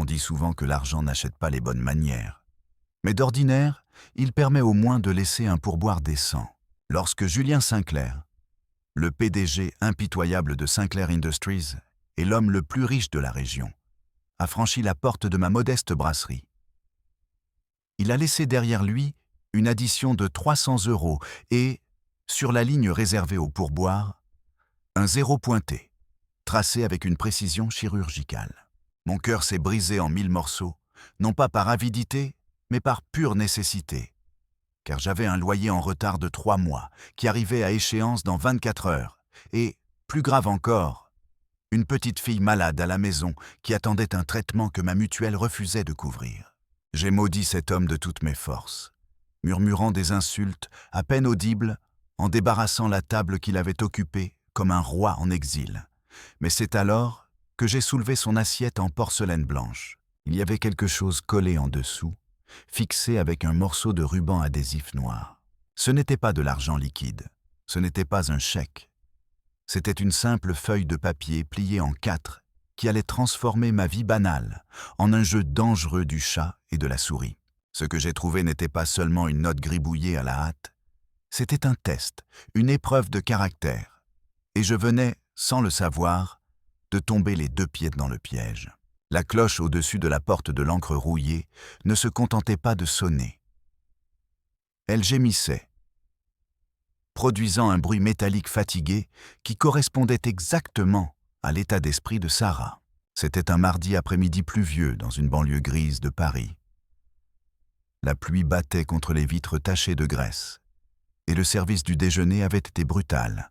dit souvent que l'argent n'achète pas les bonnes manières. Mais d'ordinaire, il permet au moins de laisser un pourboire décent. Lorsque Julien Sinclair, le PDG impitoyable de Sinclair Industries et l'homme le plus riche de la région, a franchi la porte de ma modeste brasserie, il a laissé derrière lui une addition de 300 € et, sur la ligne réservée au pourboire, un zéro pointé, tracé avec une précision chirurgicale. Mon cœur s'est brisé en 1000 morceaux, non pas par avidité, mais par pure nécessité, car j'avais un loyer en retard de 3 mois, qui arrivait à échéance dans 24 heures, et, plus grave encore, une petite fille malade à la maison qui attendait un traitement que ma mutuelle refusait de couvrir. J'ai maudit cet homme de toutes mes forces, murmurant des insultes à peine audibles en débarrassant la table qu'il avait occupée comme un roi en exil. Mais c'est alors que j'ai soulevé son assiette en porcelaine blanche. Il y avait quelque chose collé en dessous, fixé avec un morceau de ruban adhésif noir. Ce n'était pas de l'argent liquide, ce n'était pas un chèque. C'était une simple feuille de papier pliée en 4 qui allait transformer ma vie banale en un jeu dangereux du chat et de la souris. Ce que j'ai trouvé n'était pas seulement une note gribouillée à la hâte, c'était un test, une épreuve de caractère. Et je venais, sans le savoir, de tomber les 2 pieds dans le piège. La cloche au-dessus de la porte de l'encre rouillée ne se contentait pas de sonner. Elle gémissait, produisant un bruit métallique fatigué qui correspondait exactement à l'état d'esprit de Sarah. C'était un mardi après-midi pluvieux dans une banlieue grise de Paris. La pluie battait contre les vitres tachées de graisse, et le service du déjeuner avait été brutal.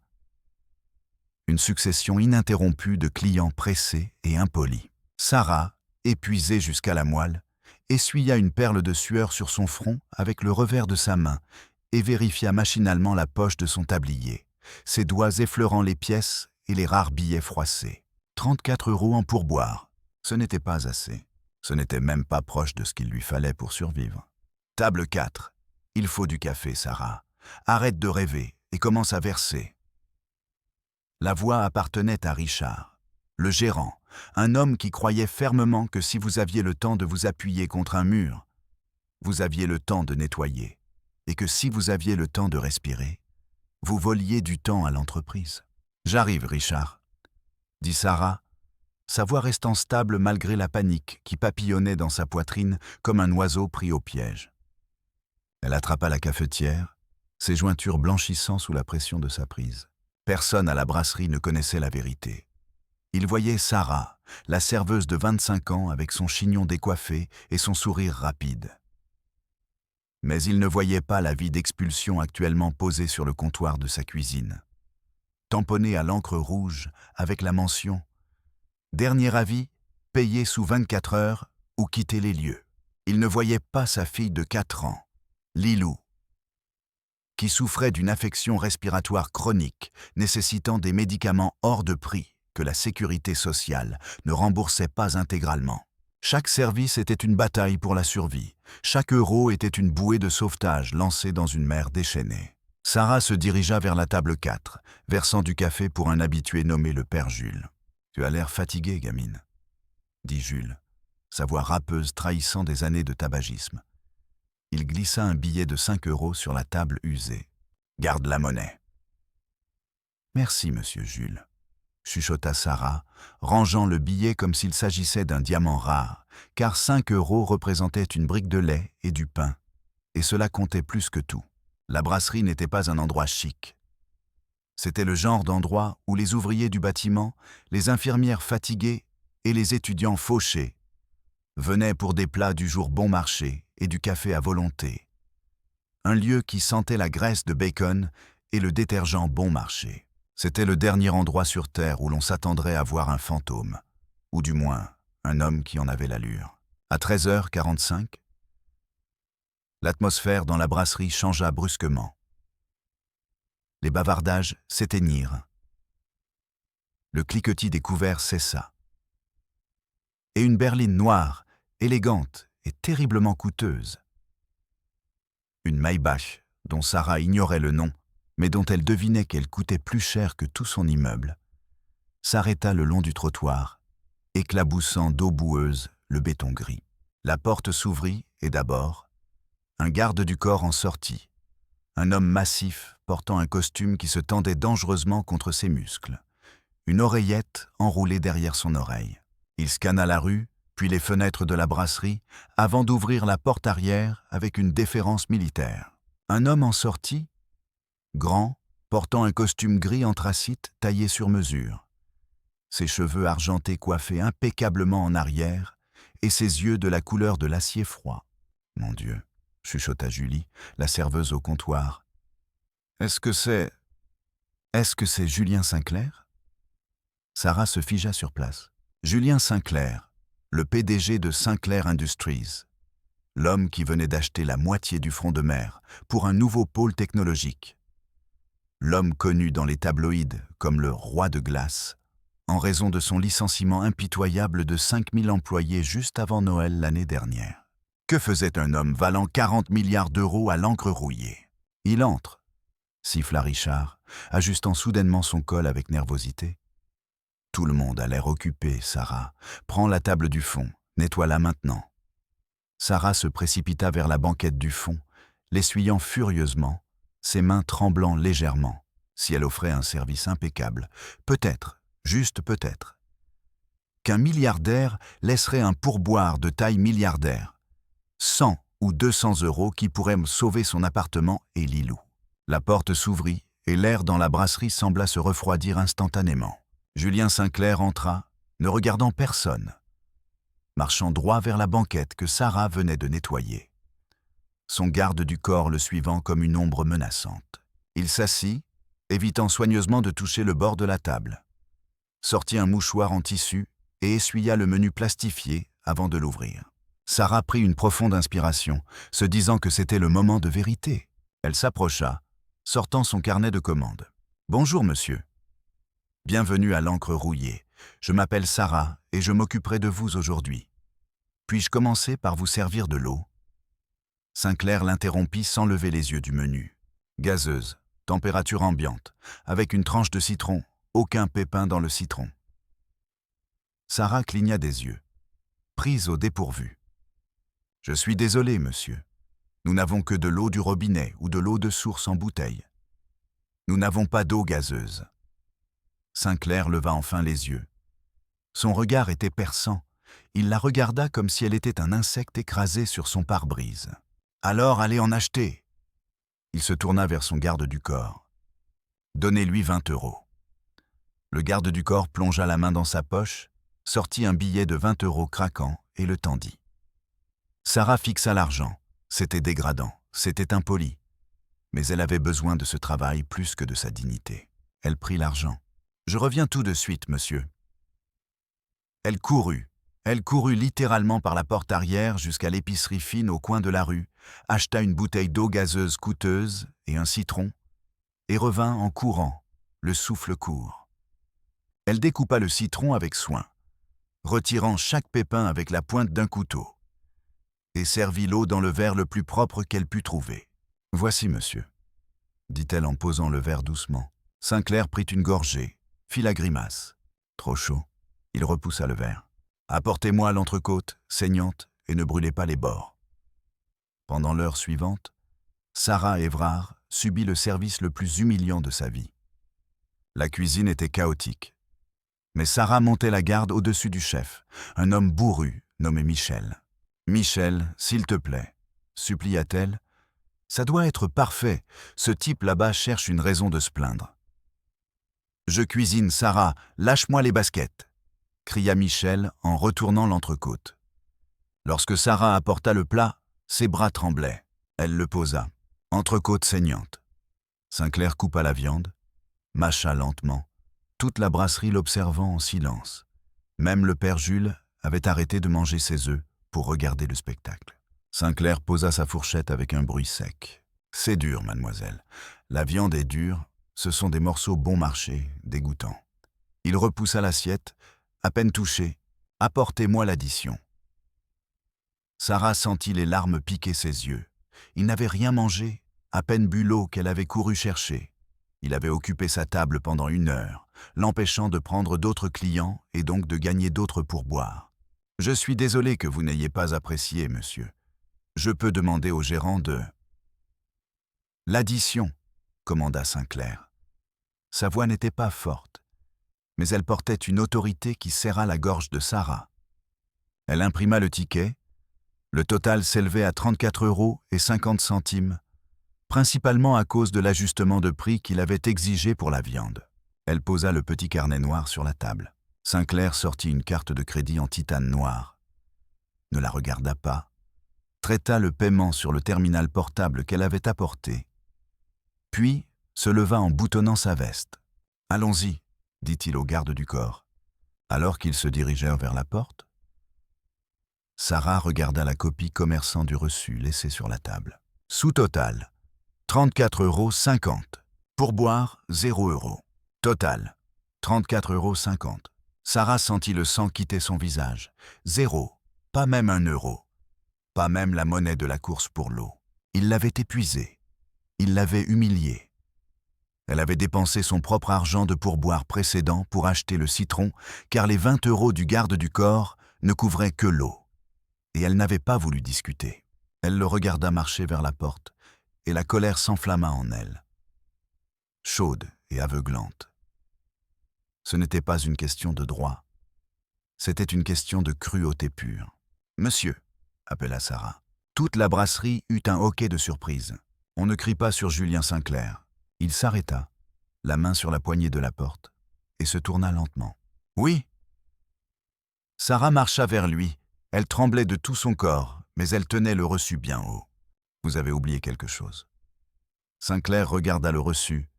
Une succession ininterrompue de clients pressés et impolis. Sarah, épuisée jusqu'à la moelle, essuya une perle de sueur sur son front avec le revers de sa main et vérifia machinalement la poche de son tablier, ses doigts effleurant les pièces et les rares billets froissés. 34 € en pourboire. Ce n'était pas assez. Ce n'était même pas proche de ce qu'il lui fallait pour survivre. Table 4. Il faut du café, Sarah. Arrête de rêver et commence à verser. La voix appartenait à Richard, le gérant, un homme qui croyait fermement que si vous aviez le temps de vous appuyer contre un mur, vous aviez le temps de nettoyer, et que si vous aviez le temps de respirer, vous voliez du temps à l'entreprise. « J'arrive, Richard », dit Sarah, sa voix restant stable malgré la panique qui papillonnait dans sa poitrine comme un oiseau pris au piège. Elle attrapa la cafetière, ses jointures blanchissant sous la pression de sa prise. Personne à la brasserie ne connaissait la vérité. Il voyait Sarah, la serveuse de 25 ans avec son chignon décoiffé et son sourire rapide. Mais il ne voyait pas la vie d'expulsion actuellement posée sur le comptoir de sa cuisine, tamponnée à l'encre rouge avec la mention « Dernier avis, payé sous 24 heures ou quitter les lieux ». Il ne voyait pas sa fille de 4 ans, Lilou, qui souffrait d'une affection respiratoire chronique nécessitant des médicaments hors de prix que la sécurité sociale ne remboursait pas intégralement. Chaque service était une bataille pour la survie. Chaque euro était une bouée de sauvetage lancée dans une mer déchaînée. Sarah se dirigea vers la table 4, versant du café pour un habitué nommé le père Jules. « Tu as l'air fatiguée, gamine, » dit Jules, sa voix râpeuse trahissant des années de tabagisme. Il glissa un billet de 5 € sur la table usée. « Garde la monnaie. »« Merci, monsieur Jules, » chuchota Sarah, rangeant le billet comme s'il s'agissait d'un diamant rare, car 5 € représentaient une brique de lait et du pain, et cela comptait plus que tout. La brasserie n'était pas un endroit chic. C'était le genre d'endroit où les ouvriers du bâtiment, les infirmières fatiguées et les étudiants fauchés venaient pour des plats du jour bon marché et du café à volonté. Un lieu qui sentait la graisse de bacon et le détergent bon marché. C'était le dernier endroit sur Terre où l'on s'attendrait à voir un fantôme, ou du moins un homme qui en avait l'allure. À 13h45, l'atmosphère dans la brasserie changea brusquement. Les bavardages s'éteignirent. Le cliquetis des couverts cessa. Et une berline noire, élégante et terriblement coûteuse, une Maybach dont Sarah ignorait le nom, mais dont elle devinait qu'elle coûtait plus cher que tout son immeuble, s'arrêta le long du trottoir, éclaboussant d'eau boueuse le béton gris. La porte s'ouvrit et d'abord, un garde du corps en sortit. Un homme massif portant un costume qui se tendait dangereusement contre ses muscles. Une oreillette enroulée derrière son oreille. Il scanna la rue, puis les fenêtres de la brasserie, avant d'ouvrir la porte arrière avec une déférence militaire. Un homme en sortit, grand, portant un costume gris anthracite taillé sur mesure. Ses cheveux argentés coiffés impeccablement en arrière et ses yeux de la couleur de l'acier froid. « Mon Dieu !» chuchota Julie, la serveuse au comptoir. « Est-ce que c'est Julien Sinclair ?» Sarah se figea sur place. Julien Sinclair, le PDG de Sinclair Industries, l'homme qui venait d'acheter la moitié du front de mer pour un nouveau pôle technologique. L'homme connu dans les tabloïds comme le roi de glace, en raison de son licenciement impitoyable de 5000 employés juste avant Noël l'année dernière. Que faisait un homme valant 40 milliards d'euros à l'encre rouillée? Il entre, siffla Richard, ajustant soudainement son col avec nervosité. Tout le monde a l'air occupé, Sarah. Prends la table du fond, nettoie-la maintenant. Sarah se précipita vers la banquette du fond, l'essuyant furieusement, ses mains tremblant légèrement. Si elle offrait un service impeccable, peut-être, juste peut-être, qu'un milliardaire laisserait un pourboire de taille milliardaire, 100 ou 200 euros qui pourraient sauver son appartement et Lilou. La porte s'ouvrit et l'air dans la brasserie sembla se refroidir instantanément. Julien Sinclair entra, ne regardant personne, marchant droit vers la banquette que Sarah venait de nettoyer. Son garde du corps le suivant comme une ombre menaçante. Il s'assit, évitant soigneusement de toucher le bord de la table, sortit un mouchoir en tissu et essuya le menu plastifié avant de l'ouvrir. Sarah prit une profonde inspiration, se disant que c'était le moment de vérité. Elle s'approcha, sortant son carnet de commandes. « Bonjour, monsieur. Bienvenue à l'encre rouillée. Je m'appelle Sarah et je m'occuperai de vous aujourd'hui. Puis-je commencer par vous servir de l'eau ?» Sinclair l'interrompit sans lever les yeux du menu. Gazeuse, température ambiante, avec une tranche de citron, aucun pépin dans le citron. Sarah cligna des yeux, prise au dépourvu. « Je suis désolé, monsieur. Nous n'avons que de l'eau du robinet ou de l'eau de source en bouteille. Nous n'avons pas d'eau gazeuse. » Sinclair leva enfin les yeux. Son regard était perçant. Il la regarda comme si elle était un insecte écrasé sur son pare-brise. « Alors allez en acheter !» Il se tourna vers son garde du corps. « Donnez-lui 20 euros. » Le garde du corps plongea la main dans sa poche, sortit un billet de 20 euros craquant et le tendit. Sarah fixa l'argent. C'était dégradant, c'était impoli. Mais elle avait besoin de ce travail plus que de sa dignité. Elle prit l'argent. « Je reviens tout de suite, monsieur. » Elle courut littéralement par la porte arrière jusqu'à l'épicerie fine au coin de la rue, acheta une bouteille d'eau gazeuse coûteuse et un citron, et revint en courant, le souffle court. Elle découpa le citron avec soin, retirant chaque pépin avec la pointe d'un couteau, et servit l'eau dans le verre le plus propre qu'elle put trouver. « Voici, monsieur, » dit-elle en posant le verre doucement. Sinclair prit une gorgée, fit la grimace. Trop chaud. Il repoussa le verre. « Apportez-moi l'entrecôte, saignante, et ne brûlez pas les bords. » Pendant l'heure suivante, Sarah Évrard subit le service le plus humiliant de sa vie. La cuisine était chaotique. Mais Sarah montait la garde au-dessus du chef, un homme bourru nommé Michel. « Michel, s'il te plaît, » supplia-t-elle. « Ça doit être parfait, ce type là-bas cherche une raison de se plaindre. »« Je cuisine, Sarah, lâche-moi les baskets !» cria Michel en retournant l'entrecôte. Lorsque Sarah apporta le plat, ses bras tremblaient. Elle le posa. Entrecôte saignante. Sinclair coupa la viande, mâcha lentement, toute la brasserie l'observant en silence. Même le père Jules avait arrêté de manger ses œufs pour regarder le spectacle. Sinclair posa sa fourchette avec un bruit sec. « C'est dur, mademoiselle. La viande est dure, ce sont des morceaux bon marché, dégoûtants. » Il repoussa l'assiette, à peine touchée. « Apportez-moi l'addition. » Sarah sentit les larmes piquer ses yeux. Il n'avait rien mangé, à peine bu l'eau qu'elle avait couru chercher. Il avait occupé sa table pendant 1 heure, l'empêchant de prendre d'autres clients et donc de gagner d'autres pourboires. Je suis désolé que vous n'ayez pas apprécié, monsieur. Je peux demander au gérant de... L'addition, commanda Sinclair. Sa voix n'était pas forte, mais elle portait une autorité qui serra la gorge de Sarah. Elle imprima le ticket. Le total s'élevait à 34,50 €, principalement à cause de l'ajustement de prix qu'il avait exigé pour la viande. Elle posa le petit carnet noir sur la table. Sinclair sortit une carte de crédit en titane noir, ne la regarda pas, traita le paiement sur le terminal portable qu'elle avait apporté, puis se leva en boutonnant sa veste. « Allons-y », dit-il au garde du corps. Alors qu'ils se dirigèrent vers la porte, Sarah regarda la copie commerçant du reçu laissé sur la table. Sous-total, 34,50 €. Pourboire, 0 €. Total, 34,50 €. Sarah sentit le sang quitter son visage. 0, pas même 1 €. Pas même la monnaie de la course pour l'eau. Il l'avait épuisée. Il l'avait humiliée. Elle avait dépensé son propre argent de pourboire précédent pour acheter le citron, car les 20 € du garde du corps ne couvraient que l'eau. Et elle n'avait pas voulu discuter. Elle le regarda marcher vers la porte, et la colère s'enflamma en elle. Chaude et aveuglante. Ce n'était pas une question de droit. C'était une question de cruauté pure. « Monsieur », appela Sarah. Toute la brasserie eut un hoquet de surprise. On ne crie pas sur Julien Sinclair. Il s'arrêta, la main sur la poignée de la porte, et se tourna lentement. « Oui !» Sarah marcha vers lui. Elle tremblait de tout son corps, mais elle tenait le reçu bien haut. « Vous avez oublié quelque chose. » Sinclair regarda le reçu,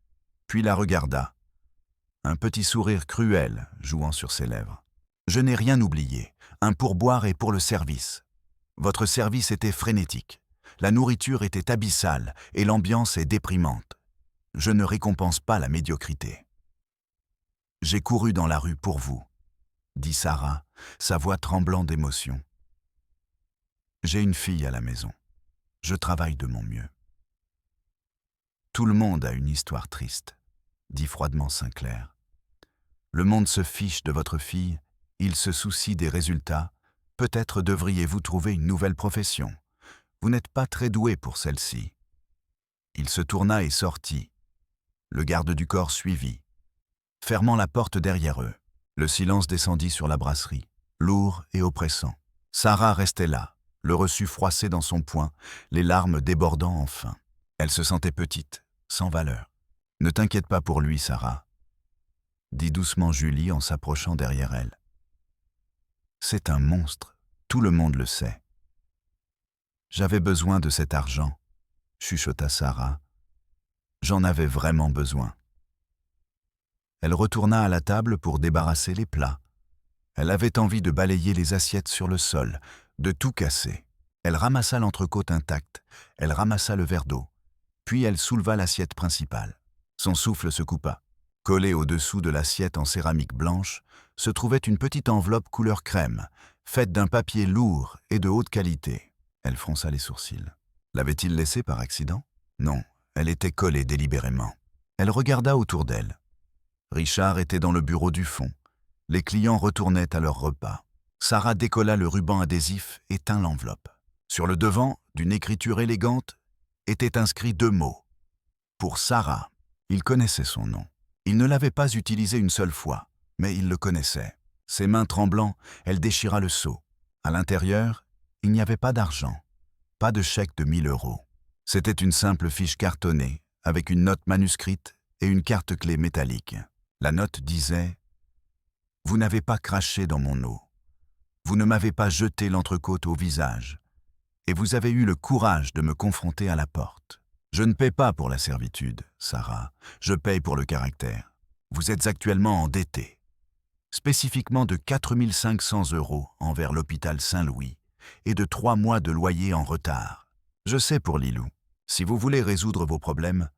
puis la regarda. Un petit sourire cruel jouant sur ses lèvres. « Je n'ai rien oublié. Un pourboire est pour le service. Votre service était frénétique. La nourriture était abyssale et l'ambiance est déprimante. Je ne récompense pas la médiocrité. J'ai couru dans la rue pour vous, dit Sarah, sa voix tremblant d'émotion. J'ai une fille à la maison. Je travaille de mon mieux. Tout le monde a une histoire triste, dit froidement Sinclair. Le monde se fiche de votre fille, il se soucie des résultats. Peut-être devriez-vous trouver une nouvelle profession. Vous n'êtes pas très doué pour celle-ci. Il se tourna et sortit. Le garde du corps suivit, fermant la porte derrière eux. Le silence descendit sur la brasserie, lourd et oppressant. Sarah restait là, le reçu froissé dans son poing, les larmes débordant enfin. Elle se sentait petite, sans valeur. « Ne t'inquiète pas pour lui, Sarah, » dit doucement Julie en s'approchant derrière elle. « C'est un monstre, tout le monde le sait. »« J'avais besoin de cet argent, » chuchota Sarah. « J'en avais vraiment besoin. » Elle retourna à la table pour débarrasser les plats. Elle avait envie de balayer les assiettes sur le sol, de tout casser. Elle ramassa l'entrecôte intacte, elle ramassa le verre d'eau, puis elle souleva l'assiette principale. Son souffle se coupa. Collée au-dessous de l'assiette en céramique blanche, se trouvait une petite enveloppe couleur crème, faite d'un papier lourd et de haute qualité. Elle fronça les sourcils. L'avait-il laissée par accident? Non, elle était collée délibérément. Elle regarda autour d'elle. Richard était dans le bureau du fond. Les clients retournaient à leur repas. Sarah décolla le ruban adhésif et tint l'enveloppe. Sur le devant, d'une écriture élégante, étaient inscrits 2 mots. Pour Sarah. Il connaissait son nom. Il ne l'avait pas utilisé une seule fois, mais il le connaissait. Ses mains tremblant, elle déchira le seau. À l'intérieur, il n'y avait pas d'argent, pas de chèque de 1 000 €. C'était une simple fiche cartonnée, avec une note manuscrite et une carte-clé métallique. La note disait « Vous n'avez pas craché dans mon eau. Vous ne m'avez pas jeté l'entrecôte au visage. Et vous avez eu le courage de me confronter à la porte. Je ne paie pas pour la servitude, Sarah. Je paye pour le caractère. Vous êtes actuellement endetté. Spécifiquement de 4 500 € envers l'hôpital Saint-Louis et de 3 mois de loyer en retard. Je sais pour Lilou. Si vous voulez résoudre vos problèmes,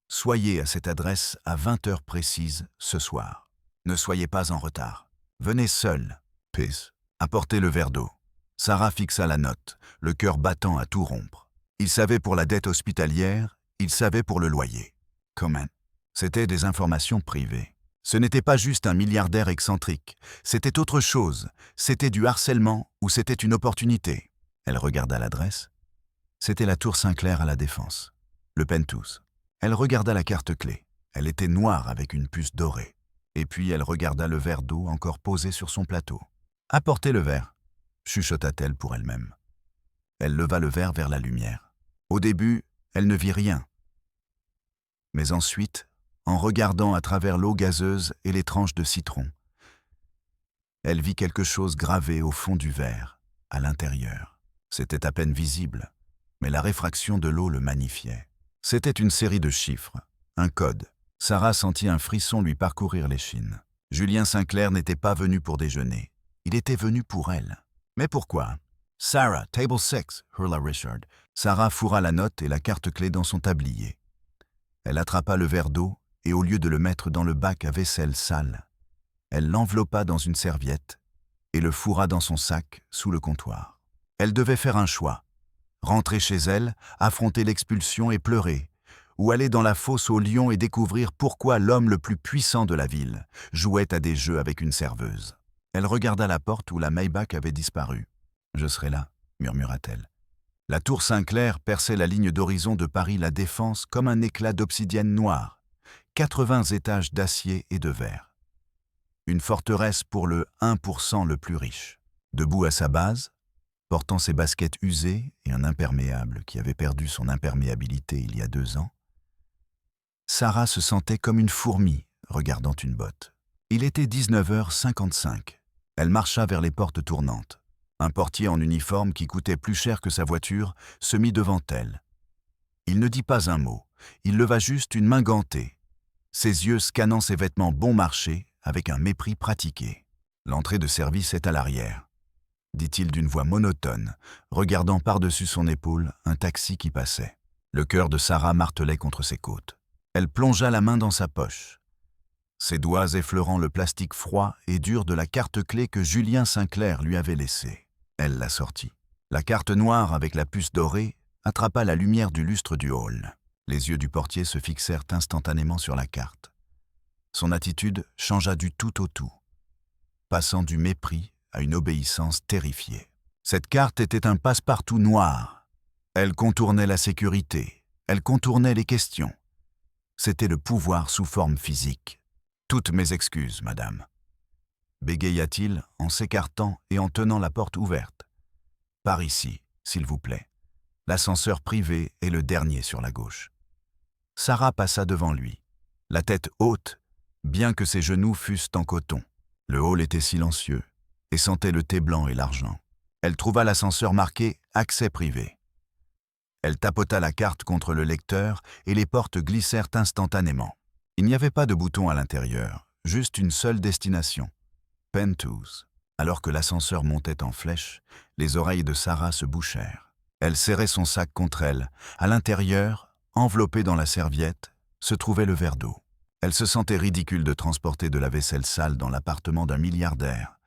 soyez à cette adresse à 20 h précises ce soir. Ne soyez pas en retard. Venez seul. Peace. Apportez le verre d'eau. » Sarah fixa la note, le cœur battant à tout rompre. Il savait pour la dette hospitalière, il savait pour le loyer. Comment? C'était des informations privées. Ce n'était pas juste un milliardaire excentrique, c'était autre chose, c'était du harcèlement ou c'était une opportunité. Elle regarda l'adresse. C'était la tour Sinclair à la Défense, le penthouse. Elle regarda la carte clé. Elle était noire avec une puce dorée. Et puis elle regarda le verre d'eau encore posé sur son plateau. « Apportez le verre », chuchota-t-elle pour elle-même. Elle leva le verre vers la lumière. Au début, elle ne vit rien. Mais ensuite, en regardant à travers l'eau gazeuse et les tranches de citron, elle vit quelque chose gravé au fond du verre, à l'intérieur. C'était à peine visible, mais la réfraction de l'eau le magnifiait. C'était une série de chiffres, un code. Sarah sentit un frisson lui parcourir l'échine. Julien Sinclair n'était pas venu pour déjeuner. Il était venu pour elle. Mais pourquoi? « Sarah, table 6, hurla Richard. Sarah fourra la note et la carte clé dans son tablier. Elle attrapa le verre d'eau et au lieu de le mettre dans le bac à vaisselle sale, elle l'enveloppa dans une serviette et le fourra dans son sac sous le comptoir. Elle devait faire un choix. Rentrer chez elle, affronter l'expulsion et pleurer, ou aller dans la fosse aux lions et découvrir pourquoi l'homme le plus puissant de la ville jouait à des jeux avec une serveuse. Elle regarda la porte où la Maybach avait disparu. « Je serai là », murmura-t-elle. La tour Sinclair perçait la ligne d'horizon de Paris La Défense comme un éclat d'obsidienne noire, 80 étages d'acier et de verre. Une forteresse pour le 1% le plus riche. Debout à sa base, portant ses baskets usées et un imperméable qui avait perdu son imperméabilité il y a 2 ans, Sarah se sentait comme une fourmi regardant une botte. Il était 19h55. Elle marcha vers les portes tournantes. Un portier en uniforme qui coûtait plus cher que sa voiture se mit devant elle. Il ne dit pas un mot, il leva juste une main gantée, ses yeux scannant ses vêtements bon marché avec un mépris pratiqué. « L'entrée de service est à l'arrière », dit-il d'une voix monotone, regardant par-dessus son épaule un taxi qui passait. Le cœur de Sarah martelait contre ses côtes. Elle plongea la main dans sa poche, ses doigts effleurant le plastique froid et dur de la carte clé que Julien Sinclair lui avait laissée. Elle la sortit. La carte noire avec la puce dorée attrapa la lumière du lustre du hall. Les yeux du portier se fixèrent instantanément sur la carte. Son attitude changea du tout au tout, passant du mépris à une obéissance terrifiée. Cette carte était un passe-partout noir. Elle contournait la sécurité, elle contournait les questions. C'était le pouvoir sous forme physique. « Toutes mes excuses, madame », bégaya-t-il en s'écartant et en tenant la porte ouverte. « Par ici, s'il vous plaît. L'ascenseur privé est le dernier sur la gauche. » Sarah passa devant lui, la tête haute, bien que ses genoux fussent en coton. Le hall était silencieux et sentait le thé blanc et l'argent. Elle trouva l'ascenseur marqué « Accès privé ». Elle tapota la carte contre le lecteur et les portes glissèrent instantanément. Il n'y avait pas de bouton à l'intérieur, juste une seule destination. Penthouse. Alors que l'ascenseur montait en flèche, les oreilles de Sarah se bouchèrent. Elle serrait son sac contre elle. À l'intérieur, enveloppé dans la serviette, se trouvait le verre d'eau. Elle se sentait ridicule de transporter de la vaisselle sale dans l'appartement d'un milliardaire.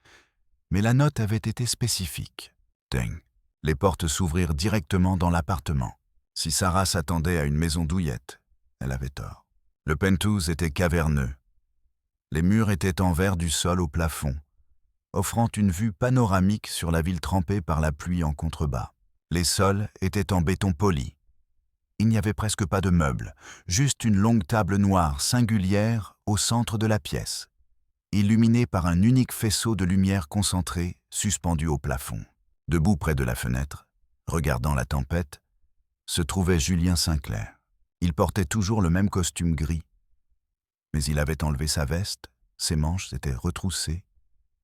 Mais la note avait été spécifique. Ding. Les portes s'ouvrirent directement dans l'appartement. Si Sarah s'attendait à une maison douillette, elle avait tort. Le penthouse était caverneux. Les murs étaient en verre du sol au plafond, offrant une vue panoramique sur la ville trempée par la pluie en contrebas. Les sols étaient en béton poli. Il n'y avait presque pas de meubles, juste une longue table noire singulière au centre de la pièce, illuminée par un unique faisceau de lumière concentrée suspendu au plafond. Debout près de la fenêtre, regardant la tempête, se trouvait Julien Sinclair. Il portait toujours le même costume gris, mais il avait enlevé sa veste, ses manches s'étaient retroussées,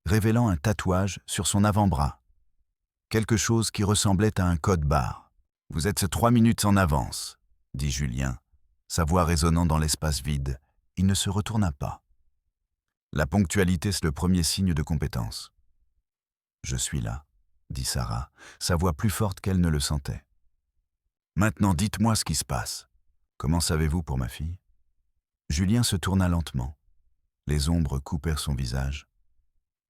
révélant un tatouage sur son avant-bras. Quelque chose qui ressemblait à un code-barre. « Vous êtes 3 minutes en avance », dit Julien, sa voix résonnant dans l'espace vide. Il ne se retourna pas. La ponctualité, c'est le premier signe de compétence. « Je suis là », dit Sarah, sa voix plus forte qu'elle ne le sentait. « Maintenant, dites-moi ce qui se passe. Comment savez-vous pour ma fille ?» Julien se tourna lentement. Les ombres coupèrent son visage,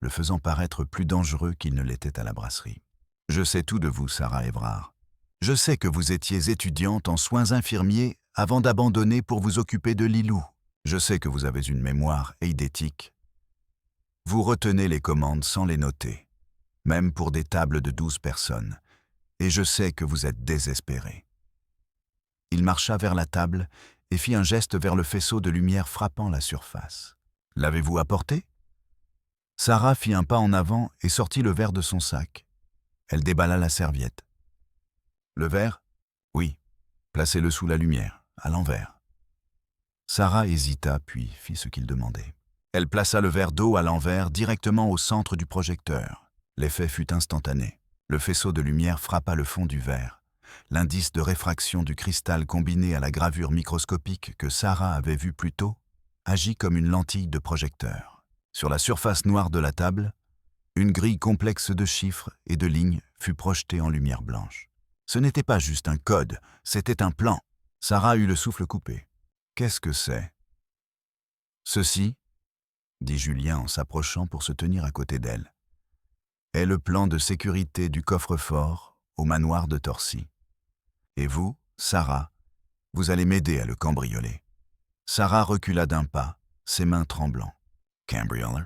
le faisant paraître plus dangereux qu'il ne l'était à la brasserie. « Je sais tout de vous, Sarah Évrard. Je sais que vous étiez étudiante en soins infirmiers avant d'abandonner pour vous occuper de Lilou. Je sais que vous avez une mémoire eidétique. Vous retenez les commandes sans les noter, même pour des tables de 12 personnes, et je sais que vous êtes désespéré. Il marcha vers la table et fit un geste vers le faisceau de lumière frappant la surface. « L'avez-vous apporté » Sarah fit un pas en avant et sortit le verre de son sac. Elle déballa la serviette. « Le verre ? Oui. Placez-le sous la lumière, à l'envers. » Sarah hésita, puis fit ce qu'il demandait. Elle plaça le verre d'eau à l'envers directement au centre du projecteur. L'effet fut instantané. Le faisceau de lumière frappa le fond du verre. L'indice de réfraction du cristal combiné à la gravure microscopique que Sarah avait vue plus tôt agit comme une lentille de projecteur. Sur la surface noire de la table, une grille complexe de chiffres et de lignes fut projetée en lumière blanche. Ce n'était pas juste un code, c'était un plan. Sarah eut le souffle coupé. « Qu'est-ce que c'est ?»« Ceci, » dit Julien en s'approchant pour se tenir à côté d'elle, « est le plan de sécurité du coffre-fort au manoir de Torcy. Et vous, Sarah, vous allez m'aider à le cambrioler. » Sarah recula d'un pas, ses mains tremblant. « Cambrioler ?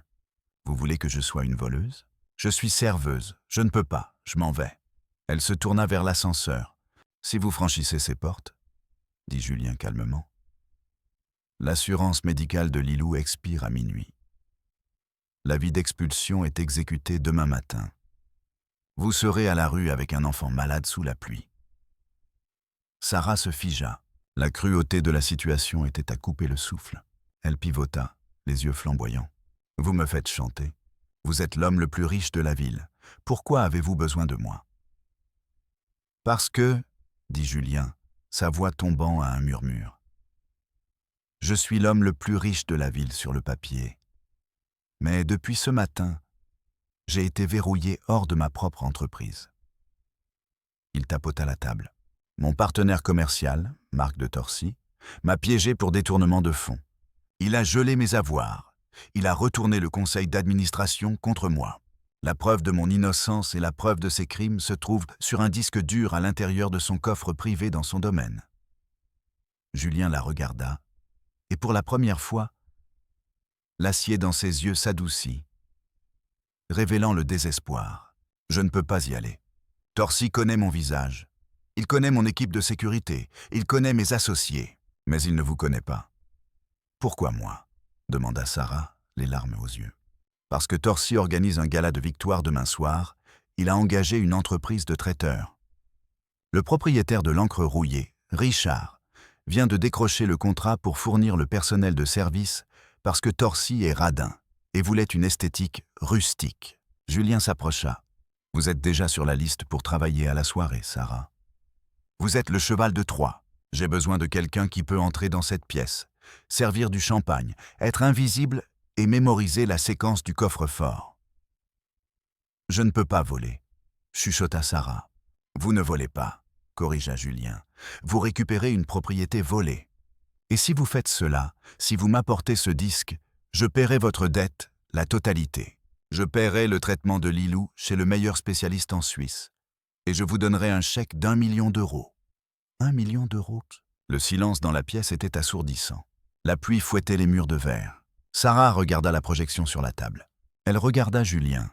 Vous voulez que je sois une voleuse ? Je suis serveuse, je ne peux pas, je m'en vais. » Elle se tourna vers l'ascenseur. « Si vous franchissez ces portes, » dit Julien calmement. « L'assurance médicale de Lilou expire à minuit. L'avis d'expulsion est exécuté demain matin. Vous serez à la rue avec un enfant malade sous la pluie. » Sarah se figea. La cruauté de la situation était à couper le souffle. Elle pivota, les yeux flamboyants. « Vous me faites chanter. Vous êtes l'homme le plus riche de la ville. Pourquoi avez-vous besoin de moi ?»« Parce que, » dit Julien, sa voix tombant à un murmure, « je suis l'homme le plus riche de la ville sur le papier. Mais depuis ce matin, j'ai été verrouillé hors de ma propre entreprise. » Il tapota la table. « Mon partenaire commercial, Marc de Torcy, m'a piégé pour détournement de fonds. Il a gelé mes avoirs. Il a retourné le conseil d'administration contre moi. La preuve de mon innocence et la preuve de ses crimes se trouvent sur un disque dur à l'intérieur de son coffre privé dans son domaine. » Julien la regarda, et pour la première fois, l'acier dans ses yeux s'adoucit, révélant le désespoir. « Je ne peux pas y aller. Torcy connaît mon visage. Il connaît mon équipe de sécurité. Il connaît mes associés. Mais il ne vous connaît pas. »« Pourquoi moi ?» demanda Sarah, les larmes aux yeux. « Parce que Torcy organise un gala de victoire demain soir, il a engagé une entreprise de traiteurs. Le propriétaire de l'encre rouillée, Richard, vient de décrocher le contrat pour fournir le personnel de service parce que Torcy est radin et voulait une esthétique rustique. » Julien s'approcha. « Vous êtes déjà sur la liste pour travailler à la soirée, Sarah. Vous êtes le cheval de Troie. J'ai besoin de quelqu'un qui peut entrer dans cette pièce, servir du champagne, être invisible et mémoriser la séquence du coffre-fort. »« Je ne peux pas voler, » chuchota Sarah. « Vous ne volez pas, » corrigea Julien. « Vous récupérez une propriété volée. Et si vous faites cela, si vous m'apportez ce disque, je paierai votre dette, la totalité. Je paierai le traitement de Lilou chez le meilleur spécialiste en Suisse. Et je vous donnerai un chèque d'1 million d'euros. » 1 million d'euros ? Le silence dans la pièce était assourdissant. La pluie fouettait les murs de verre. Sarah regarda la projection sur la table. Elle regarda Julien,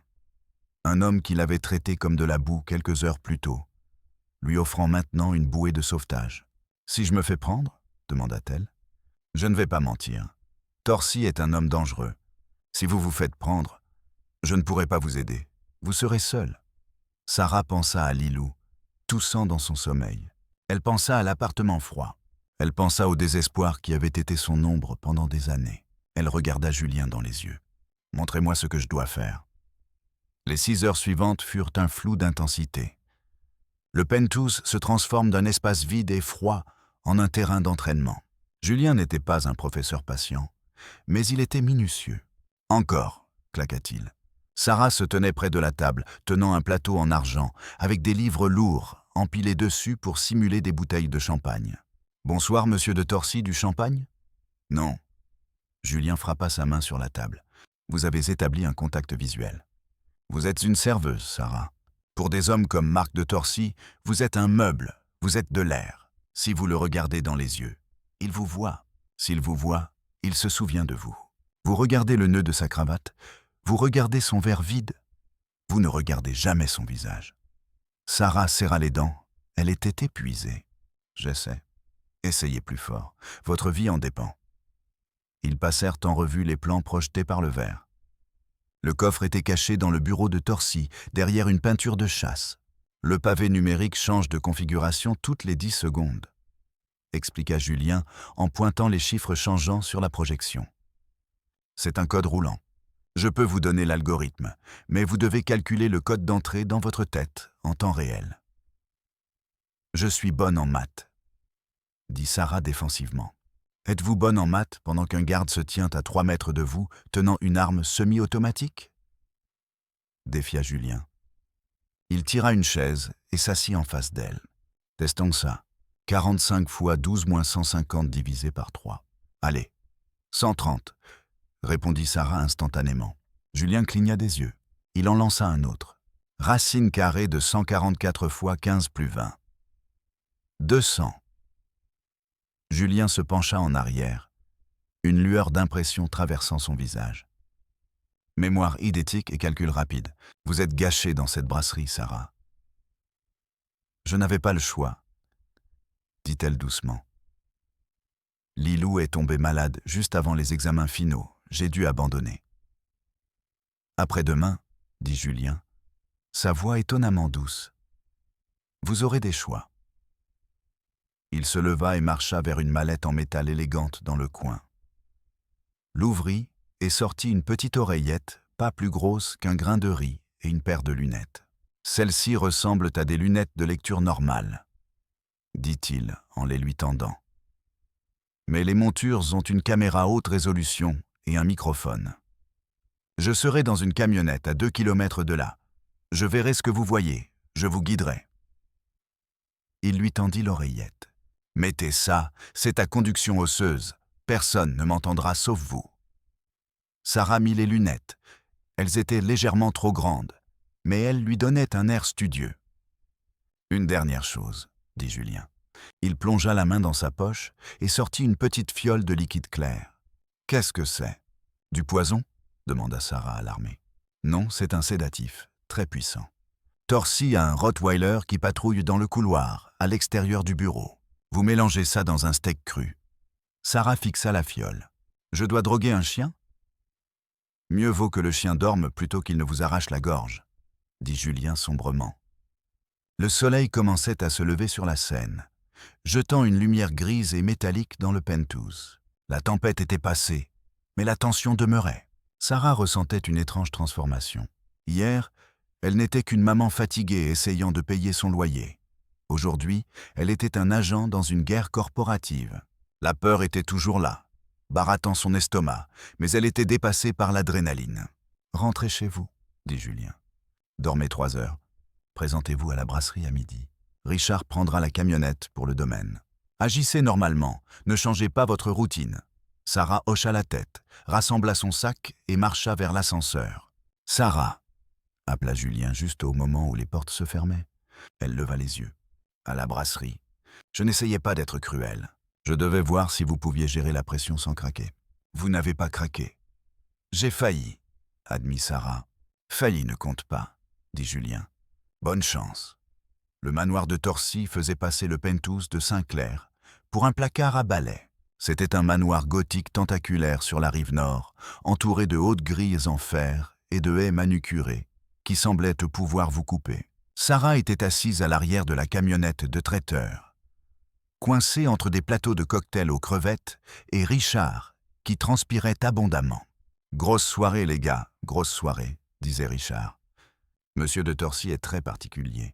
un homme qui l'avait traité comme de la boue quelques heures plus tôt, lui offrant maintenant une bouée de sauvetage. « Si je me fais prendre ?» demanda-t-elle. « Je ne vais pas mentir. Torcy est un homme dangereux. Si vous vous faites prendre, je ne pourrai pas vous aider. Vous serez seul. » Sarah pensa à Lilou, toussant dans son sommeil. Elle pensa à l'appartement froid. Elle pensa au désespoir qui avait été son ombre pendant des années. Elle regarda Julien dans les yeux. « Montrez-moi ce que je dois faire. » Les 6 heures suivantes furent un flou d'intensité. Le penthouse se transforme d'un espace vide et froid en un terrain d'entraînement. Julien n'était pas un professeur patient, mais il était minutieux. « Encore !» claqua-t-il. Sarah se tenait près de la table, tenant un plateau en argent, avec des livres lourds, empilés dessus pour simuler des bouteilles de champagne. « Bonsoir, monsieur de Torcy, du champagne ?»« Non. » Julien frappa sa main sur la table. « Vous avez établi un contact visuel. Vous êtes une serveuse, Sarah. Pour des hommes comme Marc de Torcy, vous êtes un meuble, vous êtes de l'air. Si vous le regardez dans les yeux, il vous voit. S'il vous voit, Il se souvient de vous. Vous regardez le nœud de sa cravate, vous regardez son verre vide, vous ne regardez jamais son visage. Sarah serra les dents, elle était épuisée. J'essaie. Essayez plus fort, votre vie en dépend. Ils passèrent en revue les plans projetés par le verre. Le coffre était caché dans le bureau de Torcy, derrière une peinture de chasse. Le pavé numérique change de configuration toutes les 10 secondes, expliqua Julien en pointant les chiffres changeants sur la projection. C'est un code roulant. Je peux vous donner l'algorithme, mais vous devez calculer le code d'entrée dans votre tête en temps réel. Je suis bonne en maths, dit Sarah défensivement. Êtes-vous bonne en maths pendant qu'un garde se tient à 3 mètres de vous, tenant une arme semi-automatique? Défia Julien. Il tira une chaise et s'assit en face d'elle. Testons ça. 45 fois 12 moins 150 divisé par 3. Allez, 130, répondit Sarah instantanément. Julien cligna des yeux. Il en lança un autre. Racine carrée de 144 fois 15 plus 20. 200. Julien se pencha en arrière, une lueur d'impression traversant son visage. Mémoire idétique et calcul rapide. Vous êtes gâchée dans cette brasserie, Sarah. Je n'avais pas le choix, dit-elle doucement. Lilou est tombée malade juste avant les examens finaux. J'ai dû abandonner. Après-demain, dit Julien, sa voix étonnamment douce. Vous aurez des choix. Il se leva et marcha vers une mallette en métal élégante dans le coin. L'ouvrit et sortit une petite oreillette, pas plus grosse qu'un grain de riz, et une paire de lunettes. Celles-ci ressemblent à des lunettes de lecture normale, dit-il en les lui tendant. Mais les montures ont une caméra haute résolution et un microphone. Je serai dans une camionnette à 2 kilomètres de là. Je verrai ce que vous voyez, je vous guiderai. Il lui tendit l'oreillette. Mettez ça, c'est à conduction osseuse. Personne ne m'entendra sauf vous. Sarah mit les lunettes. Elles étaient légèrement trop grandes, mais elles lui donnaient un air studieux. Une dernière chose, dit Julien. Il plongea la main dans sa poche et sortit une petite fiole de liquide clair. Qu'est-ce que c'est? Du poison? Demanda Sarah alarmée. Non, c'est un sédatif, très puissant. Torcy a un Rottweiler qui patrouille dans le couloir, à l'extérieur du bureau. Vous mélangez ça dans un steak cru. Sarah fixa la fiole. Je dois droguer un chien? Mieux vaut que le chien dorme plutôt qu'il ne vous arrache la gorge, dit Julien sombrement. Le soleil commençait à se lever sur la Seine, jetant une lumière grise et métallique dans le penthouse. La tempête était passée, mais la tension demeurait. Sarah ressentait une étrange transformation. Hier, elle n'était qu'une maman fatiguée essayant de payer son loyer. Aujourd'hui, elle était un agent dans une guerre corporative. La peur était toujours là, barattant son estomac, mais elle était dépassée par l'adrénaline. « Rentrez chez vous, » dit Julien. « Dormez 3 heures. Présentez-vous à la brasserie à midi. Richard prendra la camionnette pour le domaine. Agissez normalement, ne changez pas votre routine. » Sarah hocha la tête, rassembla son sac et marcha vers l'ascenseur. « Sarah !» appela Julien juste au moment où les portes se fermaient. Elle leva les yeux. « À la brasserie. Je n'essayais pas d'être cruel. Je devais voir si vous pouviez gérer la pression sans craquer. Vous n'avez pas craqué. »« J'ai failli, » admit Sarah. « Failli ne compte pas, » dit Julien. « Bonne chance. » Le manoir de Torcy faisait passer le penthouse de Saint-Clair pour un placard à balai. C'était un manoir gothique tentaculaire sur la rive nord, entouré de hautes grilles en fer et de haies manucurées qui semblaient pouvoir vous couper. Sarah était assise à l'arrière de la camionnette de traiteur, coincée entre des plateaux de cocktails aux crevettes et Richard, qui transpirait abondamment. « Grosse soirée, les gars, grosse soirée, » disait Richard. « Monsieur de Torcy est très particulier.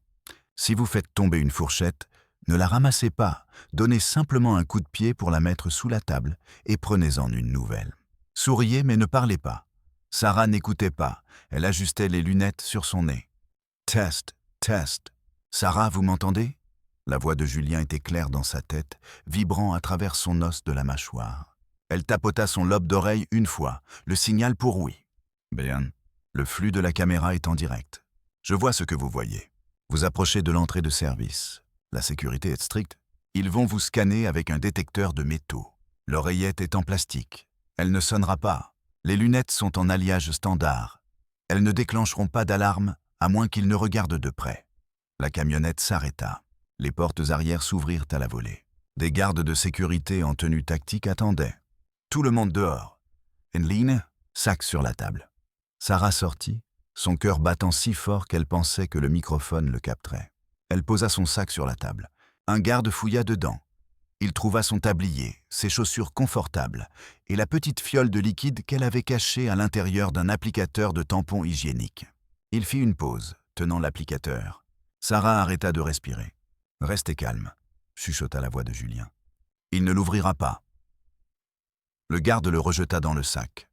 Si vous faites tomber une fourchette, ne la ramassez pas, donnez simplement un coup de pied pour la mettre sous la table et prenez-en une nouvelle. Souriez mais ne parlez pas. » Sarah n'écoutait pas, elle ajustait les lunettes sur son nez. « Test, test. Sarah, vous m'entendez ?» La voix de Julien était claire dans sa tête, vibrant à travers son os de la mâchoire. Elle tapota son lobe d'oreille une fois, le signal pour oui. « Bien. Le flux de la caméra est en direct. Je vois ce que vous voyez. Vous approchez de l'entrée de service. La sécurité est stricte. Ils vont vous scanner avec un détecteur de métaux. L'oreillette est en plastique. Elle ne sonnera pas. Les lunettes sont en alliage standard. Elles ne déclencheront pas d'alarme, à moins qu'il ne regarde de près. La camionnette s'arrêta. Les portes arrière s'ouvrirent à la volée. Des gardes de sécurité en tenue tactique attendaient. Tout le monde dehors. Enline, sac sur la table. Sarah sortit, son cœur battant si fort qu'elle pensait que le microphone le capterait. Elle posa son sac sur la table. Un garde fouilla dedans. Il trouva son tablier, ses chaussures confortables et la petite fiole de liquide qu'elle avait cachée à l'intérieur d'un applicateur de tampons hygiéniques. Il fit une pause, tenant l'applicateur. Sarah arrêta de respirer. « Restez calme », chuchota la voix de Julien. « Il ne l'ouvrira pas. » Le garde le rejeta dans le sac.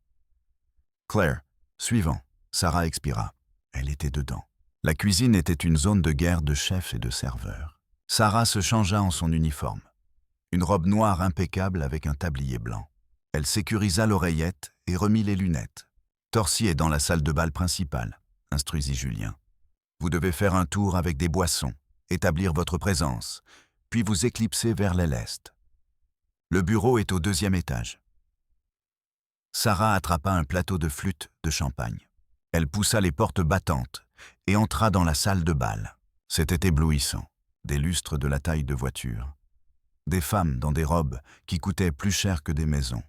« Claire, suivant. » Sarah expira. Elle était dedans. La cuisine était une zone de guerre de chefs et de serveurs. Sarah se changea en son uniforme. Une robe noire impeccable avec un tablier blanc. Elle sécurisa l'oreillette et remit les lunettes. « Torcy est dans la salle de bal principale », instruisit Julien. « Vous devez faire un tour avec des boissons, établir votre présence, puis vous éclipser vers l'est. Le bureau est au 2e étage. » Sarah attrapa un plateau de flûte de champagne. Elle poussa les portes battantes et entra dans la salle de bal. C'était éblouissant, des lustres de la taille de voiture. Des femmes dans des robes qui coûtaient plus cher que des maisons.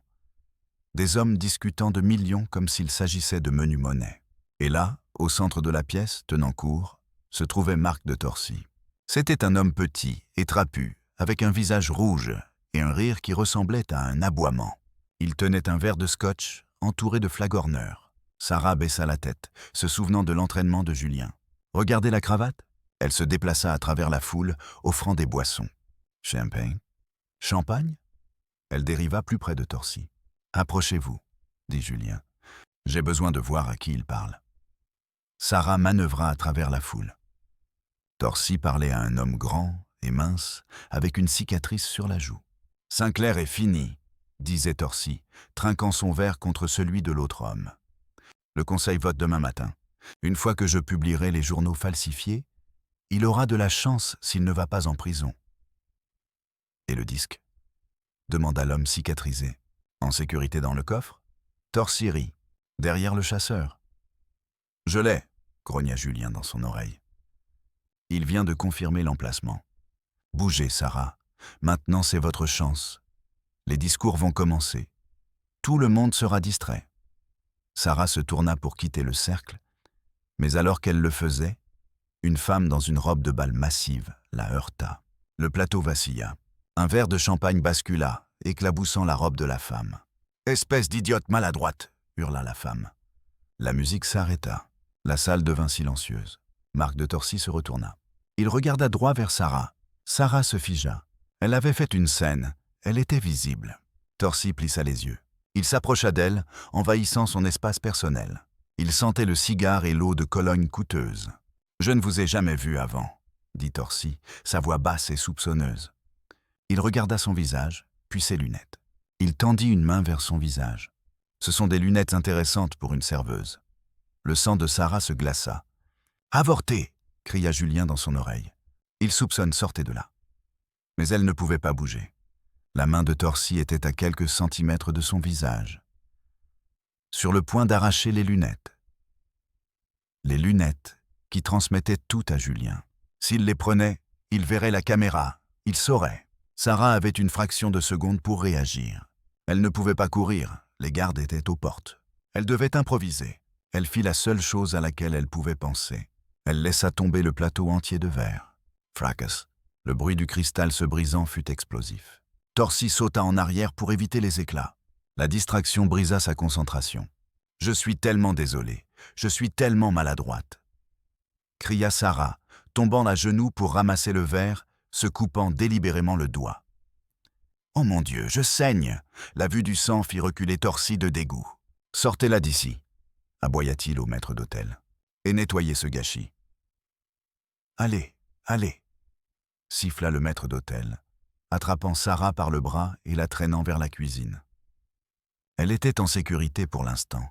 Des hommes discutant de millions comme s'il s'agissait de menue monnaie. Et là, au centre de la pièce, tenant court, se trouvait Marc de Torcy. C'était un homme petit et trapu, avec un visage rouge et un rire qui ressemblait à un aboiement. Il tenait un verre de scotch entouré de flagorneurs. Sarah baissa la tête, se souvenant de l'entraînement de Julien. « Regardez la cravate ?» Elle se déplaça à travers la foule, offrant des boissons. « Champagne ? Champagne ?» Elle dériva plus près de Torcy. « Approchez-vous, » dit Julien. « J'ai besoin de voir à qui il parle. » Sarah manœuvra à travers la foule. Torcy parlait à un homme grand et mince, avec une cicatrice sur la joue. « Sinclair est fini, » disait Torcy, trinquant son verre contre celui de l'autre homme. « Le conseil vote demain matin. Une fois que je publierai les journaux falsifiés, il aura de la chance s'il ne va pas en prison. » « Et le disque ?» demanda l'homme cicatrisé. « En sécurité dans le coffre ?» Torcy rit. « Derrière le chasseur. »« Je l'ai !» grogna Julien dans son oreille. Il vient de confirmer l'emplacement. « Bougez, Sarah. Maintenant, c'est votre chance. Les discours vont commencer. Tout le monde sera distrait. » Sarah se tourna pour quitter le cercle, mais alors qu'elle le faisait, une femme dans une robe de bal massive la heurta. Le plateau vacilla. Un verre de champagne bascula, éclaboussant la robe de la femme. « Espèce d'idiote maladroite !» hurla la femme. La musique s'arrêta. La salle devint silencieuse. Marc de Torcy se retourna. Il regarda droit vers Sarah. Sarah se figea. Elle avait fait une scène. Elle était visible. Torcy plissa les yeux. Il s'approcha d'elle, envahissant son espace personnel. Il sentait le cigare et l'eau de Cologne coûteuse. « Je ne vous ai jamais vu avant, » dit Torcy, sa voix basse et soupçonneuse. Il regarda son visage, puis ses lunettes. Il tendit une main vers son visage. Ce sont des lunettes intéressantes pour une serveuse. Le sang de Sarah se glaça. « Avorté !» cria Julien dans son oreille. Il soupçonne sortait de là. Mais elle ne pouvait pas bouger. La main de Torcy était à quelques centimètres de son visage. Sur le point d'arracher les lunettes. Les lunettes qui transmettaient tout à Julien. S'il les prenait, il verrait la caméra, il saurait. Sarah avait une fraction de seconde pour réagir. Elle ne pouvait pas courir, les gardes étaient aux portes. Elle devait improviser. Elle fit la seule chose à laquelle elle pouvait penser. Elle laissa tomber le plateau entier de verre. Fracas. Le bruit du cristal se brisant fut explosif. Torcy sauta en arrière pour éviter les éclats. La distraction brisa sa concentration. « Je suis tellement désolée, je suis tellement maladroite !» cria Sarah, tombant à genoux pour ramasser le verre, se coupant délibérément le doigt. « Oh mon Dieu, je saigne !» La vue du sang fit reculer Torcy de dégoût. « Sortez-la d'ici !» aboya-t-il au maître d'hôtel. « Et nettoyez ce gâchis. »« Allez, allez !» siffla le maître d'hôtel, attrapant Sarah par le bras et la traînant vers la cuisine. Elle était en sécurité pour l'instant,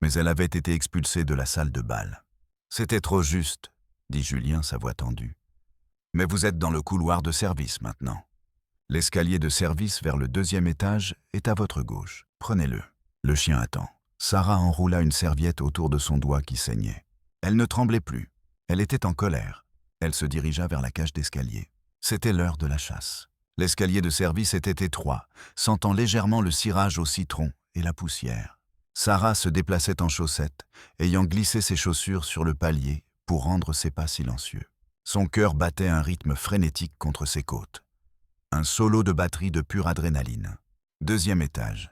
mais elle avait été expulsée de la salle de bal. « C'était trop juste, » dit Julien, sa voix tendue. « Mais vous êtes dans le couloir de service maintenant. L'escalier de service vers le 2e étage est à votre gauche. Prenez-le. » Le chien attend. Sarah enroula une serviette autour de son doigt qui saignait. Elle ne tremblait plus. Elle était en colère. Elle se dirigea vers la cage d'escalier. C'était l'heure de la chasse. L'escalier de service était étroit, sentant légèrement le cirage au citron et la poussière. Sarah se déplaçait en chaussettes, ayant glissé ses chaussures sur le palier pour rendre ses pas silencieux. Son cœur battait un rythme frénétique contre ses côtes. Un solo de batterie de pure adrénaline. 2e étage.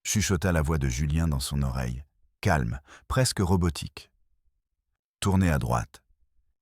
Chuchota la voix de Julien dans son oreille, calme, presque robotique. Tournez à droite.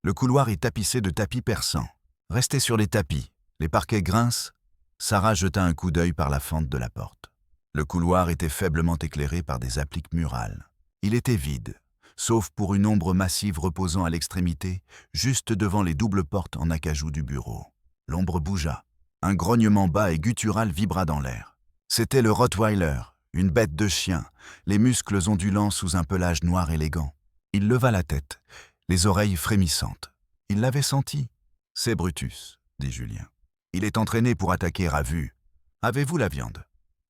Le couloir est tapissé de tapis persans. Restez sur les tapis. Les parquets grincent. Sarah jeta un coup d'œil par la fente de la porte. Le couloir était faiblement éclairé par des appliques murales. Il était vide, sauf pour une ombre massive reposant à l'extrémité, juste devant les doubles portes en acajou du bureau. L'ombre bougea. Un grognement bas et guttural vibra dans l'air. C'était le Rottweiler, une bête de chien, les muscles ondulants sous un pelage noir élégant. Il leva la tête, les oreilles frémissantes. Il l'avait senti. « C'est Brutus », dit Julien. « Il est entraîné pour attaquer à vue. Avez-vous la viande ?»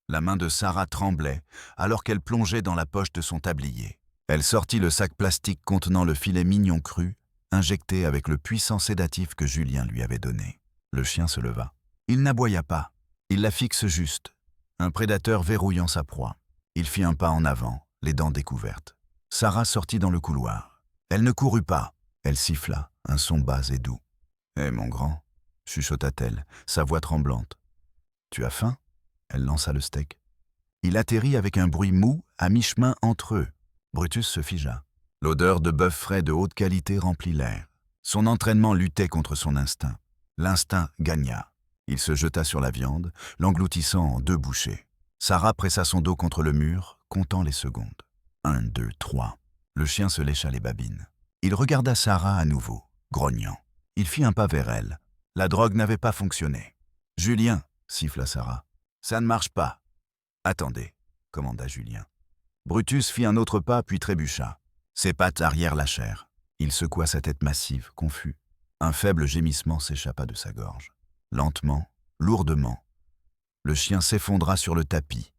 La main de Sarah tremblait alors qu'elle plongeait dans la poche de son tablier. Elle sortit le sac plastique contenant le filet mignon cru, injecté avec le puissant sédatif que Julien lui avait donné. Le chien se leva. Il n'aboya pas. Il la fixe juste. Un prédateur verrouillant sa proie. Il fit un pas en avant, les dents découvertes. Sarah sortit dans le couloir. Elle ne courut pas. Elle siffla, un son bas et doux. « Hé, mon grand » chuchota-t-elle, sa voix tremblante. « Tu as faim ?» Elle lança le steak. Il atterrit avec un bruit mou, à mi-chemin entre eux. Brutus se figea. L'odeur de bœuf frais de haute qualité remplit l'air. Son entraînement luttait contre son instinct. L'instinct gagna. Il se jeta sur la viande, l'engloutissant en 2 bouchées. Sarah pressa son dos contre le mur, comptant les secondes. 1, 2, 3. Le chien se lécha les babines. Il regarda Sarah à nouveau, grognant. Il fit un pas vers elle. La drogue n'avait pas fonctionné. « Julien » siffla Sarah. « Ça ne marche pas. »« Attendez » commanda Julien. Brutus fit un autre pas puis trébucha. Ses pattes arrière lâchèrent. Il secoua sa tête massive, confus. Un faible gémissement s'échappa de sa gorge. Lentement, lourdement, le chien s'effondra sur le tapis,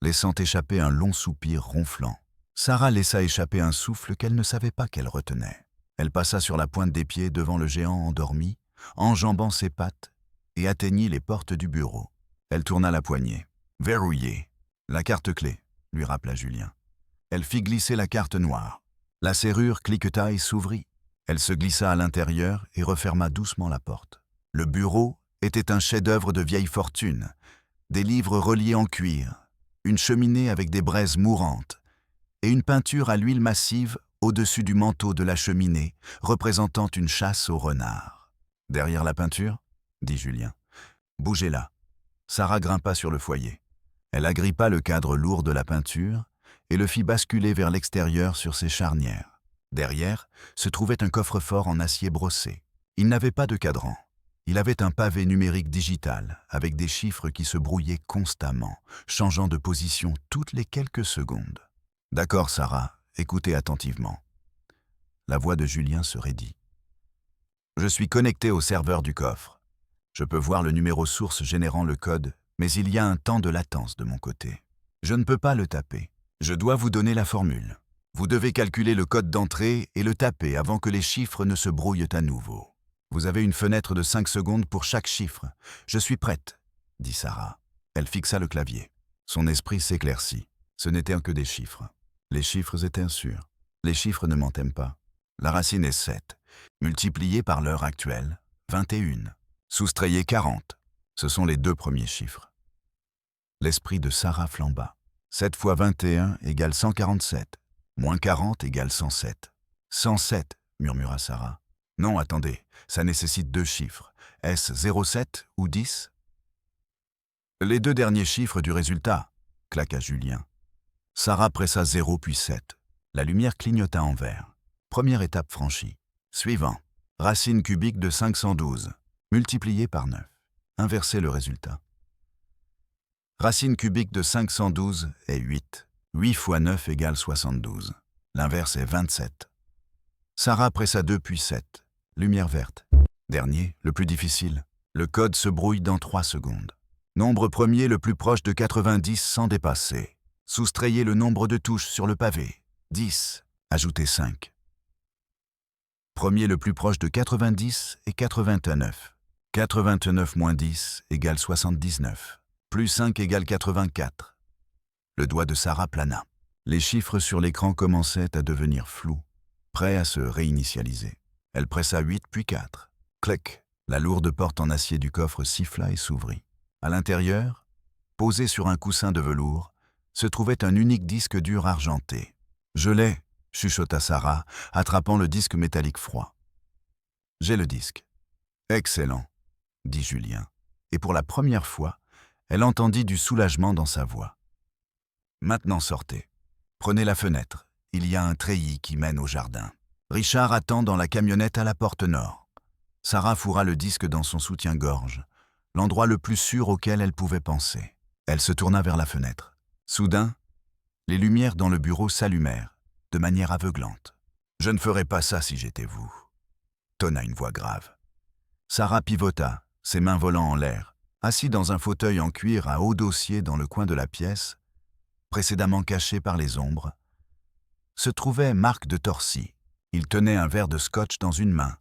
laissant échapper un long soupir ronflant. Sarah laissa échapper un souffle qu'elle ne savait pas qu'elle retenait. Elle passa sur la pointe des pieds devant le géant endormi, enjambant ses pattes, et atteignit les portes du bureau. Elle tourna la poignée. « Verrouillée. La carte clé », lui rappela Julien. Elle fit glisser la carte noire. La serrure cliqueta et s'ouvrit. Elle se glissa à l'intérieur et referma doucement la porte. Le bureau était un chef-d'œuvre de vieille fortune, des livres reliés en cuir, une cheminée avec des braises mourantes et une peinture à l'huile massive au-dessus du manteau de la cheminée, représentant une chasse au renard. « Derrière la peinture ?» dit Julien. « Bougez-la. » Sarah grimpa sur le foyer. Elle agrippa le cadre lourd de la peinture et le fit basculer vers l'extérieur sur ses charnières. Derrière se trouvait un coffre-fort en acier brossé. Il n'avait pas de cadran. Il avait un pavé numérique digital avec des chiffres qui se brouillaient constamment, changeant de position toutes les quelques secondes. « D'accord, Sarah, écoutez attentivement. » La voix de Julien se raidit. « Je suis connecté au serveur du coffre. Je peux voir le numéro source générant le code, mais il y a un temps de latence de mon côté. Je ne peux pas le taper. Je dois vous donner la formule. Vous devez calculer le code d'entrée et le taper avant que les chiffres ne se brouillent à nouveau. Vous avez une fenêtre de 5 secondes pour chaque chiffre. Je suis prête, dit Sarah. Elle fixa le clavier. Son esprit s'éclaircit. Ce n'étaient que des chiffres. Les chiffres étaient sûrs. Les chiffres ne mentaient pas. La racine est 7. Multiplié par l'heure actuelle, 21. Soustrayez 40. Ce sont les 2 premiers chiffres. L'esprit de Sarah flamba. 7 fois 21 égale 147. Moins 40 égale 107. 107, murmura Sarah. Non, attendez, ça nécessite 2 chiffres. Est-ce 07 ou 10 ? Les 2 derniers chiffres du résultat, claqua Julien. Sarah pressa 0 puis 7. La lumière clignota en vert. Première étape franchie. Suivant. Racine cubique de 512, multiplié par 9. Inversez le résultat. Racine cubique de 512 est 8. 8 fois 9 égale 72. L'inverse est 27. Sarah pressa 2 puis 7. Lumière verte. Dernier, le plus difficile. Le code se brouille dans 3 secondes. Nombre premier le plus proche de 90 sans dépasser. Soustrayez le nombre de touches sur le pavé. 10. Ajoutez 5. Premier le plus proche de 90 et 89. 89 moins 10 égale 79. Plus 5 égale 84. Le doigt de Sarah plana. Les chiffres sur l'écran commençaient à devenir flous, prêts à se réinitialiser. Elle pressa 8 puis 4. Clic. La lourde porte en acier du coffre siffla et s'ouvrit. À l'intérieur, posé sur un coussin de velours, se trouvait un unique disque dur argenté. « Je l'ai », chuchota Sarah, attrapant le disque métallique froid. « J'ai le disque. »« Excellent », dit Julien. Et pour la première fois, elle entendit du soulagement dans sa voix. « Maintenant sortez. Prenez la fenêtre. Il y a un treillis qui mène au jardin. Richard attend dans la camionnette à la porte nord. » Sarah fourra le disque dans son soutien-gorge, l'endroit le plus sûr auquel elle pouvait penser. Elle se tourna vers la fenêtre. Soudain, les lumières dans le bureau s'allumèrent, de manière aveuglante. « Je ne ferais pas ça si j'étais vous », tonna une voix grave. Sarah pivota, ses mains volant en l'air, assis dans un fauteuil en cuir à haut dossier dans le coin de la pièce, précédemment caché par les ombres, se trouvait Marc de Torcy. Il tenait un verre de scotch dans une main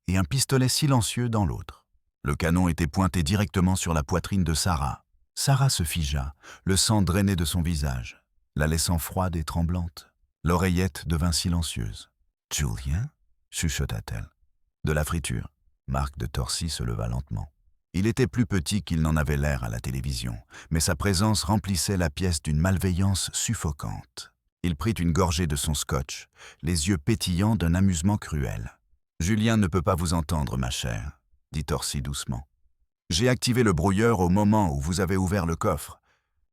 et un pistolet silencieux dans l'autre. Le canon était pointé directement sur la poitrine de Sarah. Sarah se figea, le sang drainait de son visage, la laissant froide et tremblante. L'oreillette devint silencieuse. « Julien » chuchota-t-elle. « De la friture. » Marc de Torcy se leva lentement. Il était plus petit qu'il n'en avait l'air à la télévision, mais sa présence remplissait la pièce d'une malveillance suffocante. Il prit une gorgée de son scotch, les yeux pétillants d'un amusement cruel. « Julien ne peut pas vous entendre, ma chère, » dit Torcy doucement. « J'ai activé le brouilleur au moment où vous avez ouvert le coffre.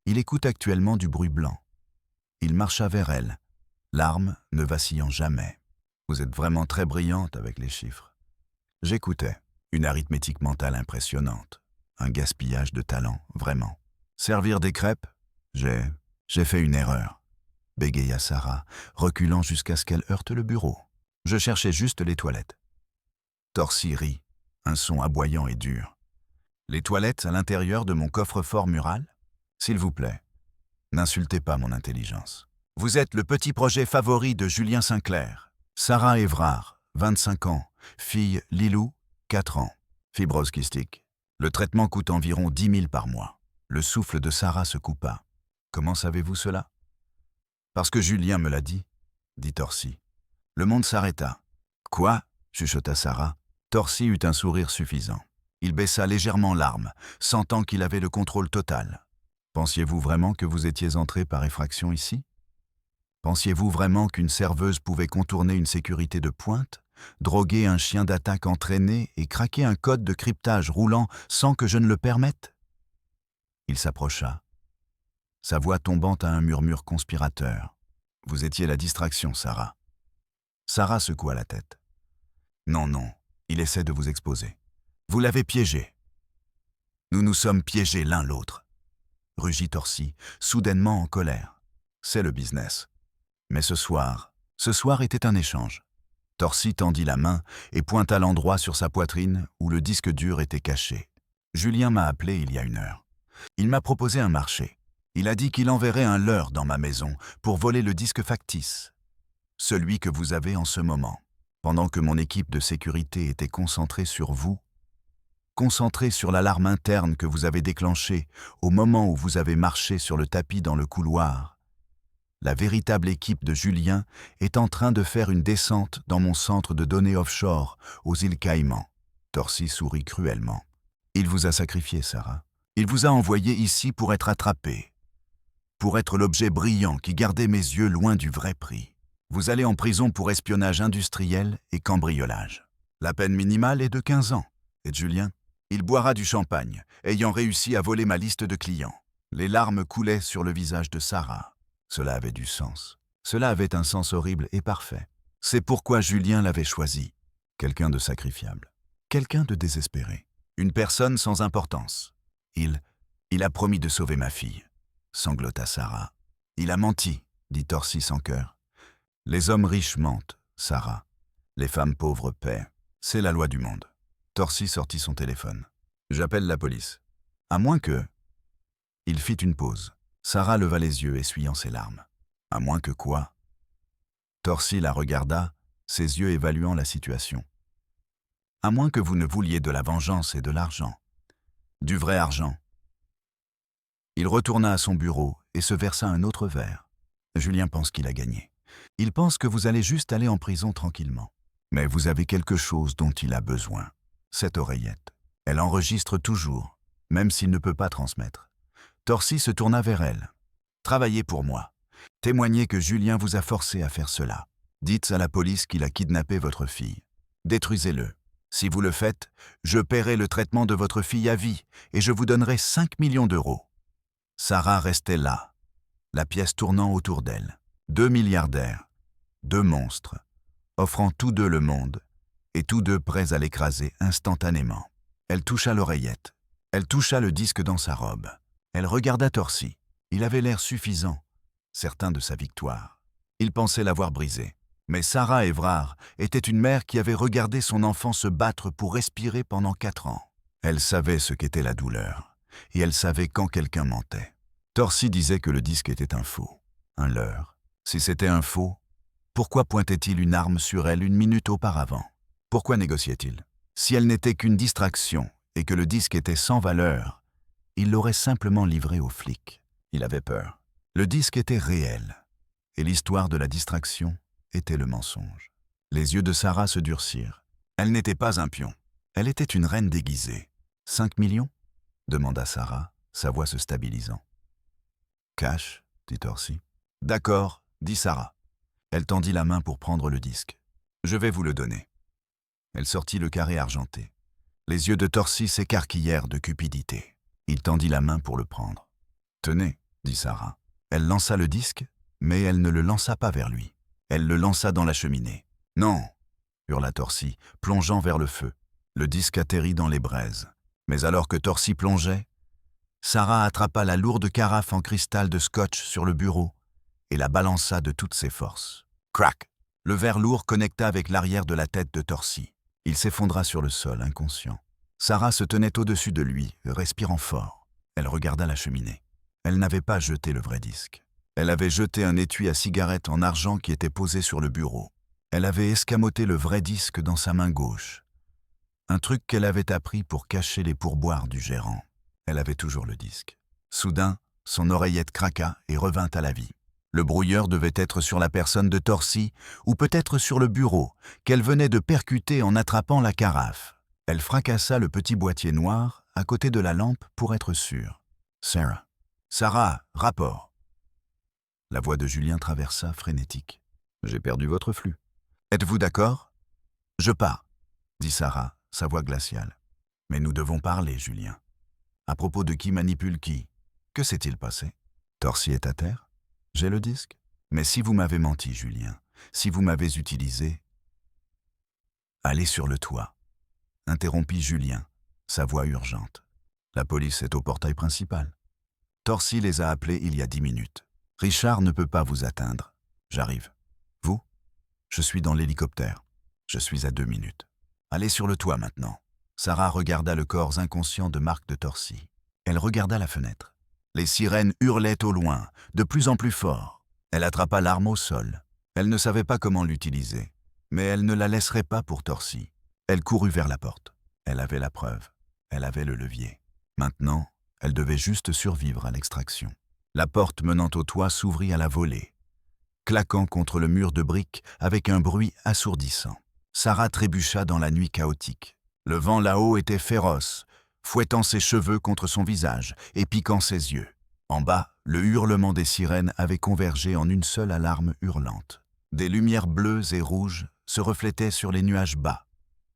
Il écoute actuellement du bruit blanc. » Il marcha vers elle, l'arme ne vacillant jamais. « Vous êtes vraiment très brillante avec les chiffres. » J'écoutais. Une arithmétique mentale impressionnante. Un gaspillage de talent, vraiment. Servir des crêpes? J'ai fait une erreur, bégaya Sarah, reculant jusqu'à ce qu'elle heurte le bureau. Je cherchais juste les toilettes. Torcy rit, un son aboyant et dur. Les toilettes à l'intérieur de mon coffre-fort mural? S'il vous plaît, n'insultez pas mon intelligence. Vous êtes le petit projet favori de Julien Sinclair. Sarah Évrard, 25 ans, fille Lilou, 4 ans. Fibrose kystique. Le traitement coûte environ 10 000 par mois. Le souffle de Sarah se coupa. Comment savez-vous cela? Parce que Julien me l'a dit, dit Torcy. Le monde s'arrêta. Quoi? Chuchota Sarah. Torcy eut un sourire suffisant. Il baissa légèrement l'arme, sentant qu'il avait le contrôle total. Pensiez-vous vraiment que vous étiez entré par effraction ici? Pensiez-vous vraiment qu'une serveuse pouvait contourner une sécurité de pointe, droguer un chien d'attaque entraîné et craquer un code de cryptage roulant sans que je ne le permette? Il s'approcha, sa voix tombant à un murmure conspirateur. Vous étiez la distraction, Sarah. Sarah secoua la tête. Non, il essaie de vous exposer. Vous l'avez piégé. Nous nous sommes piégés l'un l'autre, rugit Torcy, soudainement en colère. C'est le business. Mais ce soir était un échange. Torcy tendit la main et pointa l'endroit sur sa poitrine où le disque dur était caché. Julien m'a appelé il y a 1 heure. Il m'a proposé un marché. Il a dit qu'il enverrait un leurre dans ma maison pour voler le disque factice, celui que vous avez en ce moment, pendant que mon équipe de sécurité était concentrée sur vous, concentrée sur l'alarme interne que vous avez déclenchée au moment où vous avez marché sur le tapis dans le couloir. La véritable équipe de Julien est en train de faire une descente dans mon centre de données offshore aux îles Caïmans. Torcy sourit cruellement. Il vous a sacrifié, Sarah. Il vous a envoyé ici pour être attrapé, pour être l'objet brillant qui gardait mes yeux loin du vrai prix. Vous allez en prison pour espionnage industriel et cambriolage. La peine minimale est de 15 ans. Et Julien, il boira du champagne, ayant réussi à voler ma liste de clients. Les larmes coulaient sur le visage de Sarah. Cela avait du sens. Cela avait un sens horrible et parfait. C'est pourquoi Julien l'avait choisi. Quelqu'un de sacrifiable. Quelqu'un de désespéré. Une personne sans importance. Il a promis de sauver ma fille, sanglota Sarah. Il a menti, dit Torcy sans cœur. Les hommes riches mentent, Sarah. Les femmes pauvres paient. C'est la loi du monde. Torcy sortit son téléphone. J'appelle la police. À moins que... Il fit une pause. Sarah leva les yeux, essuyant ses larmes. À moins que quoi? Torcy la regarda, ses yeux évaluant la situation. À moins que vous ne vouliez de la vengeance et de l'argent. Du vrai argent. Il retourna à son bureau et se versa un autre verre. Julien pense qu'il a gagné. Il pense que vous allez juste aller en prison tranquillement. Mais vous avez quelque chose dont il a besoin. Cette oreillette. Elle enregistre toujours, même s'il ne peut pas transmettre. Torcy se tourna vers elle. Travaillez pour moi. Témoignez que Julien vous a forcé à faire cela. Dites à la police qu'il a kidnappé votre fille. Détruisez-le. Si vous le faites, je paierai le traitement de votre fille à vie et je vous donnerai 5 millions d'euros. Sarah restait là, la pièce tournant autour d'elle. 2 milliardaires, 2 monstres, offrant tous deux le monde, et tous deux prêts à l'écraser instantanément. Elle toucha l'oreillette. Elle toucha le disque dans sa robe. Elle regarda Torcy. Il avait l'air suffisant, certain de sa victoire. Il pensait l'avoir brisé. Mais Sarah Évrard était une mère qui avait regardé son enfant se battre pour respirer pendant 4 ans. Elle savait ce qu'était la douleur, et elle savait quand quelqu'un mentait. Torcy disait que le disque était un faux, un leurre. Si c'était un faux, pourquoi pointait-il une arme sur elle 1 minute auparavant? Pourquoi négociait-il? Si elle n'était qu'une distraction et que le disque était sans valeur, il l'aurait simplement livré aux flics. Il avait peur. Le disque était réel, et l'histoire de la distraction était le mensonge. Les yeux de Sarah se durcirent. Elle n'était pas un pion. Elle était une reine déguisée. 5 millions? Demanda Sarah, sa voix se stabilisant. Cash, dit Torcy. D'accord, dit Sarah. Elle tendit la main pour prendre le disque. Je vais vous le donner. Elle sortit le carré argenté. Les yeux de Torcy s'écarquillèrent de cupidité. Il tendit la main pour le prendre. Tenez, dit Sarah. Elle lança le disque, mais elle ne le lança pas vers lui. Elle le lança dans la cheminée. Non, hurla Torcy, plongeant vers le feu. Le disque atterrit dans les braises. Mais alors que Torcy plongeait, Sarah attrapa la lourde carafe en cristal de scotch sur le bureau et la balança de toutes ses forces. Crac! Le verre lourd connecta avec l'arrière de la tête de Torcy. Il s'effondra sur le sol, inconscient. Sarah se tenait au-dessus de lui, respirant fort. Elle regarda la cheminée. Elle n'avait pas jeté le vrai disque. Elle avait jeté un étui à cigarette en argent qui était posé sur le bureau. Elle avait escamoté le vrai disque dans sa main gauche. Un truc qu'elle avait appris pour cacher les pourboires du gérant. Elle avait toujours le disque. Soudain, son oreillette craqua et revint à la vie. Le brouilleur devait être sur la personne de Torcy ou peut-être sur le bureau qu'elle venait de percuter en attrapant la carafe. Elle fracassa le petit boîtier noir à côté de la lampe pour être sûre. Sarah. Sarah, rapport. La voix de Julien traversa, frénétique. J'ai perdu votre flux. Êtes-vous d'accord? Je pars, dit Sarah, sa voix glaciale. Mais nous devons parler, Julien. À propos de qui manipule qui? Que s'est-il passé? Torcy est à terre? J'ai le disque? Mais si vous m'avez menti, Julien, si vous m'avez utilisé... Allez sur le toit, interrompit Julien, sa voix urgente. La police est au portail principal. Torcy les a appelés il y a 10 minutes. Richard ne peut pas vous atteindre. J'arrive. Vous? Je suis dans l'hélicoptère. Je suis à 2 minutes. Allez sur le toit maintenant. Sarah regarda le corps inconscient de Marc de Torcy. Elle regarda la fenêtre. Les sirènes hurlaient au loin, de plus en plus fort. Elle attrapa l'arme au sol. Elle ne savait pas comment l'utiliser, mais elle ne la laisserait pas pour Torcy. Elle courut vers la porte. Elle avait la preuve. Elle avait le levier. Maintenant, elle devait juste survivre à l'extraction. La porte menant au toit s'ouvrit à la volée, claquant contre le mur de briques avec un bruit assourdissant. Sarah trébucha dans la nuit chaotique. Le vent là-haut était féroce, fouettant ses cheveux contre son visage et piquant ses yeux. En bas, le hurlement des sirènes avait convergé en une seule alarme hurlante. Des lumières bleues et rouges se reflétaient sur les nuages bas,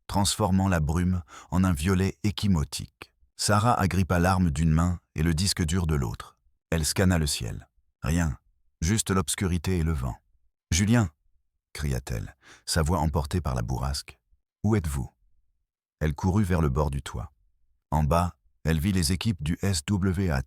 transformant la brume en un violet échimotique. Sarah agrippa l'arme d'une main et le disque dur de l'autre. Elle scanna le ciel. Rien, juste l'obscurité et le vent. « Julien !» cria-t-elle, sa voix emportée par la bourrasque. « Où êtes-vous » Elle courut vers le bord du toit. En bas, elle vit les équipes du SWAT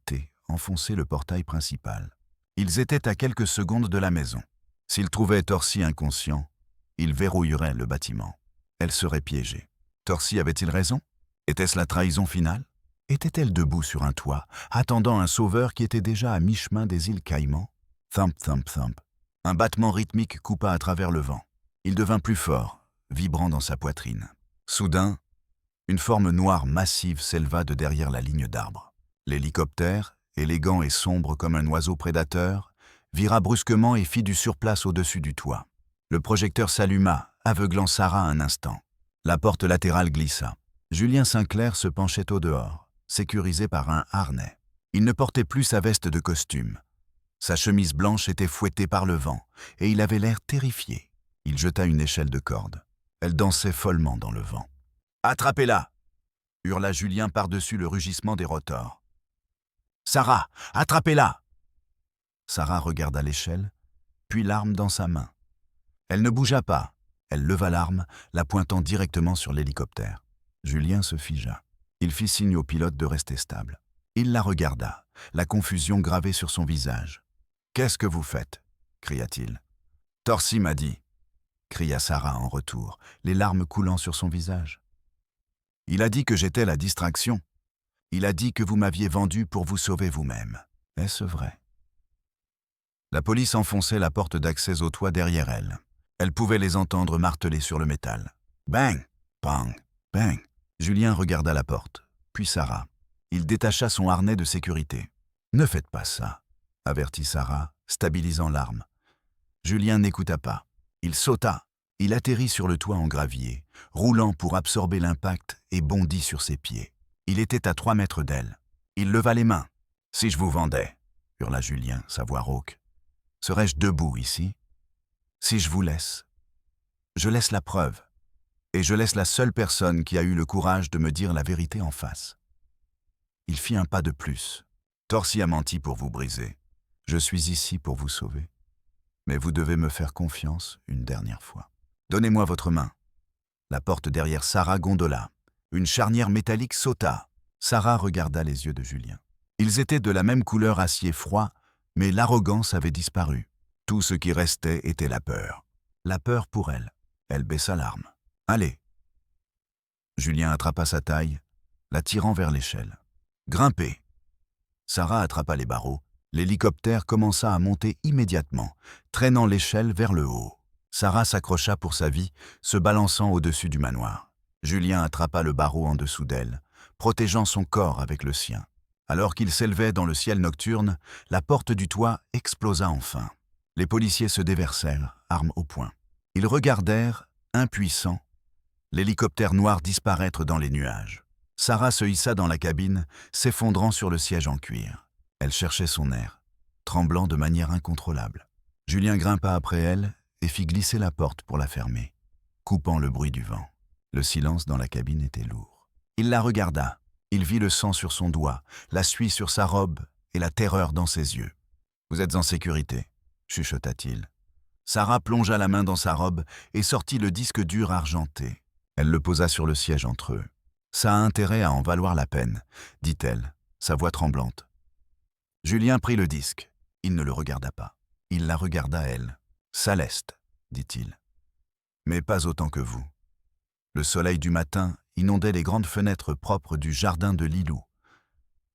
enfoncer le portail principal. Ils étaient à quelques secondes de la maison. S'ils trouvaient Torcy inconscient, ils verrouilleraient le bâtiment. Elle serait piégée. Torcy avait-il raison? Était-ce la trahison finale? Était-elle debout sur un toit, attendant un sauveur qui était déjà à mi-chemin des îles Caïmans? Thump, thump, thump. Un battement rythmique coupa à travers le vent. Il devint plus fort, vibrant dans sa poitrine. Soudain, une forme noire massive s'éleva de derrière la ligne d'arbres. L'hélicoptère, élégant et sombre comme un oiseau prédateur, vira brusquement et fit du surplace au-dessus du toit. Le projecteur s'alluma, aveuglant Sarah un instant. La porte latérale glissa. Julien Sinclair se penchait au dehors, sécurisé par un harnais. Il ne portait plus sa veste de costume. Sa chemise blanche était fouettée par le vent, et il avait l'air terrifié. Il jeta une échelle de corde. Elle dansait follement dans le vent. « Attrapez-la » hurla Julien par-dessus le rugissement des rotors. « Sarah, attrapez-la » Sarah regarda l'échelle, puis l'arme dans sa main. Elle ne bougea pas. Elle leva l'arme, la pointant directement sur l'hélicoptère. Julien se figea. Il fit signe au pilote de rester stable. Il la regarda, la confusion gravée sur son visage. « Qu'est-ce que vous faites » cria-t-il. « Torcy m'a dit » cria Sarah en retour, les larmes coulant sur son visage. « Il a dit que j'étais la distraction. Il a dit que vous m'aviez vendu pour vous sauver vous-même. Est-ce vrai ?» La police enfonçait la porte d'accès au toit derrière elle. Elle pouvait les entendre marteler sur le métal. Bang! Bang! Bang! Julien regarda la porte, puis Sarah. Il détacha son harnais de sécurité. « Ne faites pas ça », avertit Sarah, stabilisant l'arme. Julien n'écouta pas. Il sauta. Il atterrit sur le toit en gravier, roulant pour absorber l'impact et bondit sur ses pieds. Il était à 3 mètres d'elle. Il leva les mains. « Si je vous vendais » hurla Julien, sa voix rauque. « Serais-je debout ici ? Si je vous laisse. Je laisse la preuve. Et je laisse la seule personne qui a eu le courage de me dire la vérité en face. » Il fit un pas de plus. « Torcy a menti pour vous briser. Je suis ici pour vous sauver. Mais vous devez me faire confiance une dernière fois. Donnez-moi votre main. » La porte derrière Sarah gondola. Une charnière métallique sauta. Sarah regarda les yeux de Julien. Ils étaient de la même couleur acier froid, mais l'arrogance avait disparu. Tout ce qui restait était la peur. La peur pour elle. Elle baissa l'arme. « Allez !» Julien attrapa sa taille, la tirant vers l'échelle. « Grimpez !» Sarah attrapa les barreaux. L'hélicoptère commença à monter immédiatement, traînant l'échelle vers le haut. Sarah s'accrocha pour sa vie, se balançant au-dessus du manoir. Julien attrapa le barreau en dessous d'elle, protégeant son corps avec le sien. Alors qu'il s'élevait dans le ciel nocturne, la porte du toit explosa enfin. Les policiers se déversèrent, armes au poing. Ils regardèrent, impuissants, l'hélicoptère noir disparaître dans les nuages. Sarah se hissa dans la cabine, s'effondrant sur le siège en cuir. Elle cherchait son air, tremblant de manière incontrôlable. Julien grimpa après elle et fit glisser la porte pour la fermer, coupant le bruit du vent. Le silence dans la cabine était lourd. Il la regarda. Il vit le sang sur son doigt, la suie sur sa robe et la terreur dans ses yeux. « Vous êtes en sécurité » chuchota-t-il. Sarah plongea la main dans sa robe et sortit le disque dur argenté. Elle le posa sur le siège entre eux. « Ça a intérêt à en valoir la peine » dit-elle, sa voix tremblante. Julien prit le disque. Il ne le regarda pas. Il la regarda elle. « Saleste » dit-il. « Mais pas autant que vous. » Le soleil du matin inondait les grandes fenêtres propres du jardin de Lilou,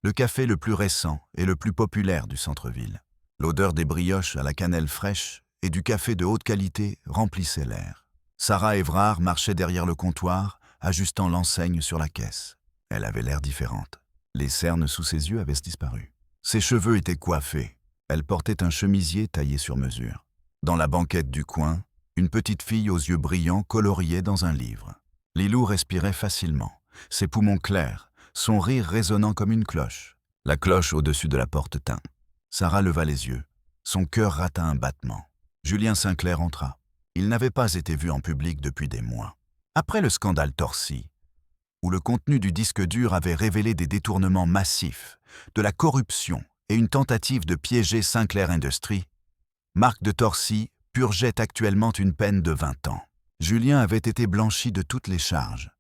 le café le plus récent et le plus populaire du centre-ville. L'odeur des brioches à la cannelle fraîche et du café de haute qualité remplissait l'air. Sarah Évrard marchait derrière le comptoir, ajustant l'enseigne sur la caisse. Elle avait l'air différente. Les cernes sous ses yeux avaient disparu. Ses cheveux étaient coiffés. Elle portait un chemisier taillé sur mesure. Dans la banquette du coin, une petite fille aux yeux brillants coloriait dans un livre. Lilou respirait facilement, ses poumons clairs, son rire résonnant comme une cloche. La cloche au-dessus de la porte tint. Sarah leva les yeux. Son cœur rata un battement. Julien Sinclair entra. Il n'avait pas été vu en public depuis des mois. Après le scandale Torcy, où le contenu du disque dur avait révélé des détournements massifs, de la corruption et une tentative de piéger Sinclair Industries, Marc de Torcy purgeait actuellement une peine de 20 ans. Julien avait été blanchi de toutes les charges,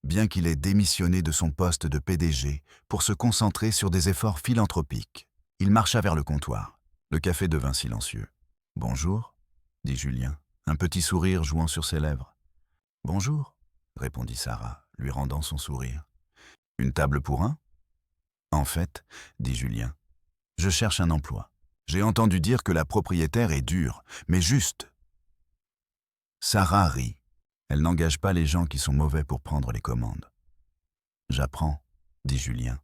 bien qu'il ait démissionné de son poste de PDG pour se concentrer sur des efforts philanthropiques. Il marcha vers le comptoir. Le café devint silencieux. « Bonjour » dit Julien, un petit sourire jouant sur ses lèvres. « Bonjour » répondit Sarah, lui rendant son sourire. « Une table pour un » En fait, dit Julien, je cherche un emploi. J'ai entendu dire que la propriétaire est dure, mais juste. Sarah rit. Elle n'engage pas les gens qui sont mauvais pour prendre les commandes. J'apprends, dit Julien.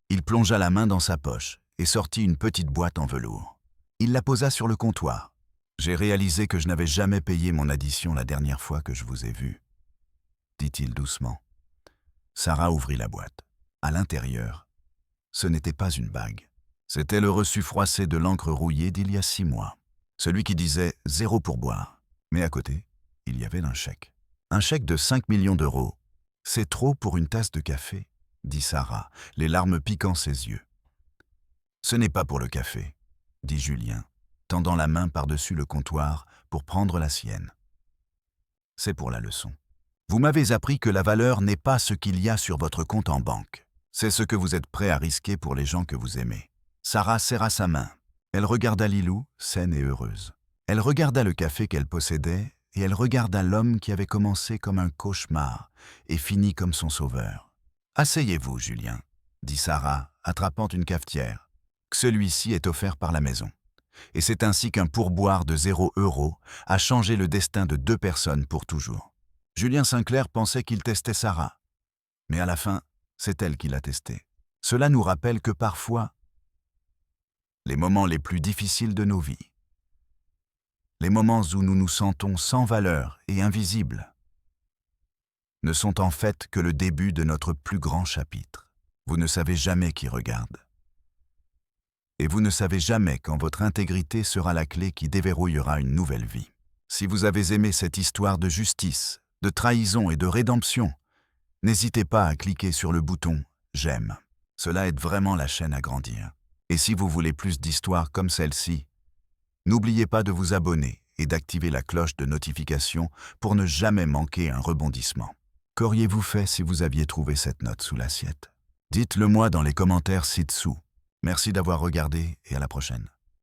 Il plongea la main dans sa poche et sortit une petite boîte en velours. Il la posa sur le comptoir. J'ai réalisé que je n'avais jamais payé mon addition la dernière fois que je vous ai vu, dit-il doucement. Sarah ouvrit la boîte. À l'intérieur, ce n'était pas une bague. C'était le reçu froissé de l'encre rouillée d'il y a 6 mois. Celui qui disait 0 pourboire. Mais à côté, il y avait un chèque. Un chèque de 5 millions d'euros. C'est trop pour une tasse de café, dit Sarah, les larmes piquant ses yeux. Ce n'est pas pour le café, dit Julien, tendant la main par-dessus le comptoir pour prendre la sienne. C'est pour la leçon. Vous m'avez appris que la valeur n'est pas ce qu'il y a sur votre compte en banque. C'est ce que vous êtes prêt à risquer pour les gens que vous aimez. Sarah serra sa main. Elle regarda Lilou, saine et heureuse. Elle regarda le café qu'elle possédait et elle regarda l'homme qui avait commencé comme un cauchemar et fini comme son sauveur. « Asseyez-vous, Julien, » dit Sarah, attrapant une cafetière. « Celui-ci est offert par la maison. Et c'est ainsi qu'un pourboire de 0 € a changé le destin de 2 personnes pour toujours. » Julien Sinclair pensait qu'il testait Sarah. Mais à la fin, c'est elle qui l'a testé. Cela nous rappelle que parfois, les moments les plus difficiles de nos vies, les moments où nous nous sentons sans valeur et invisibles, ne sont en fait que le début de notre plus grand chapitre. Vous ne savez jamais qui regarde. Et vous ne savez jamais quand votre intégrité sera la clé qui déverrouillera une nouvelle vie. Si vous avez aimé cette histoire de justice, de trahison et de rédemption, n'hésitez pas à cliquer sur le bouton « J'aime ». Cela aide vraiment la chaîne à grandir. Et si vous voulez plus d'histoires comme celle-ci, n'oubliez pas de vous abonner et d'activer la cloche de notification pour ne jamais manquer un rebondissement. Qu'auriez-vous fait si vous aviez trouvé cette note sous l'assiette? Dites-le moi dans les commentaires ci-dessous. Merci d'avoir regardé et à la prochaine.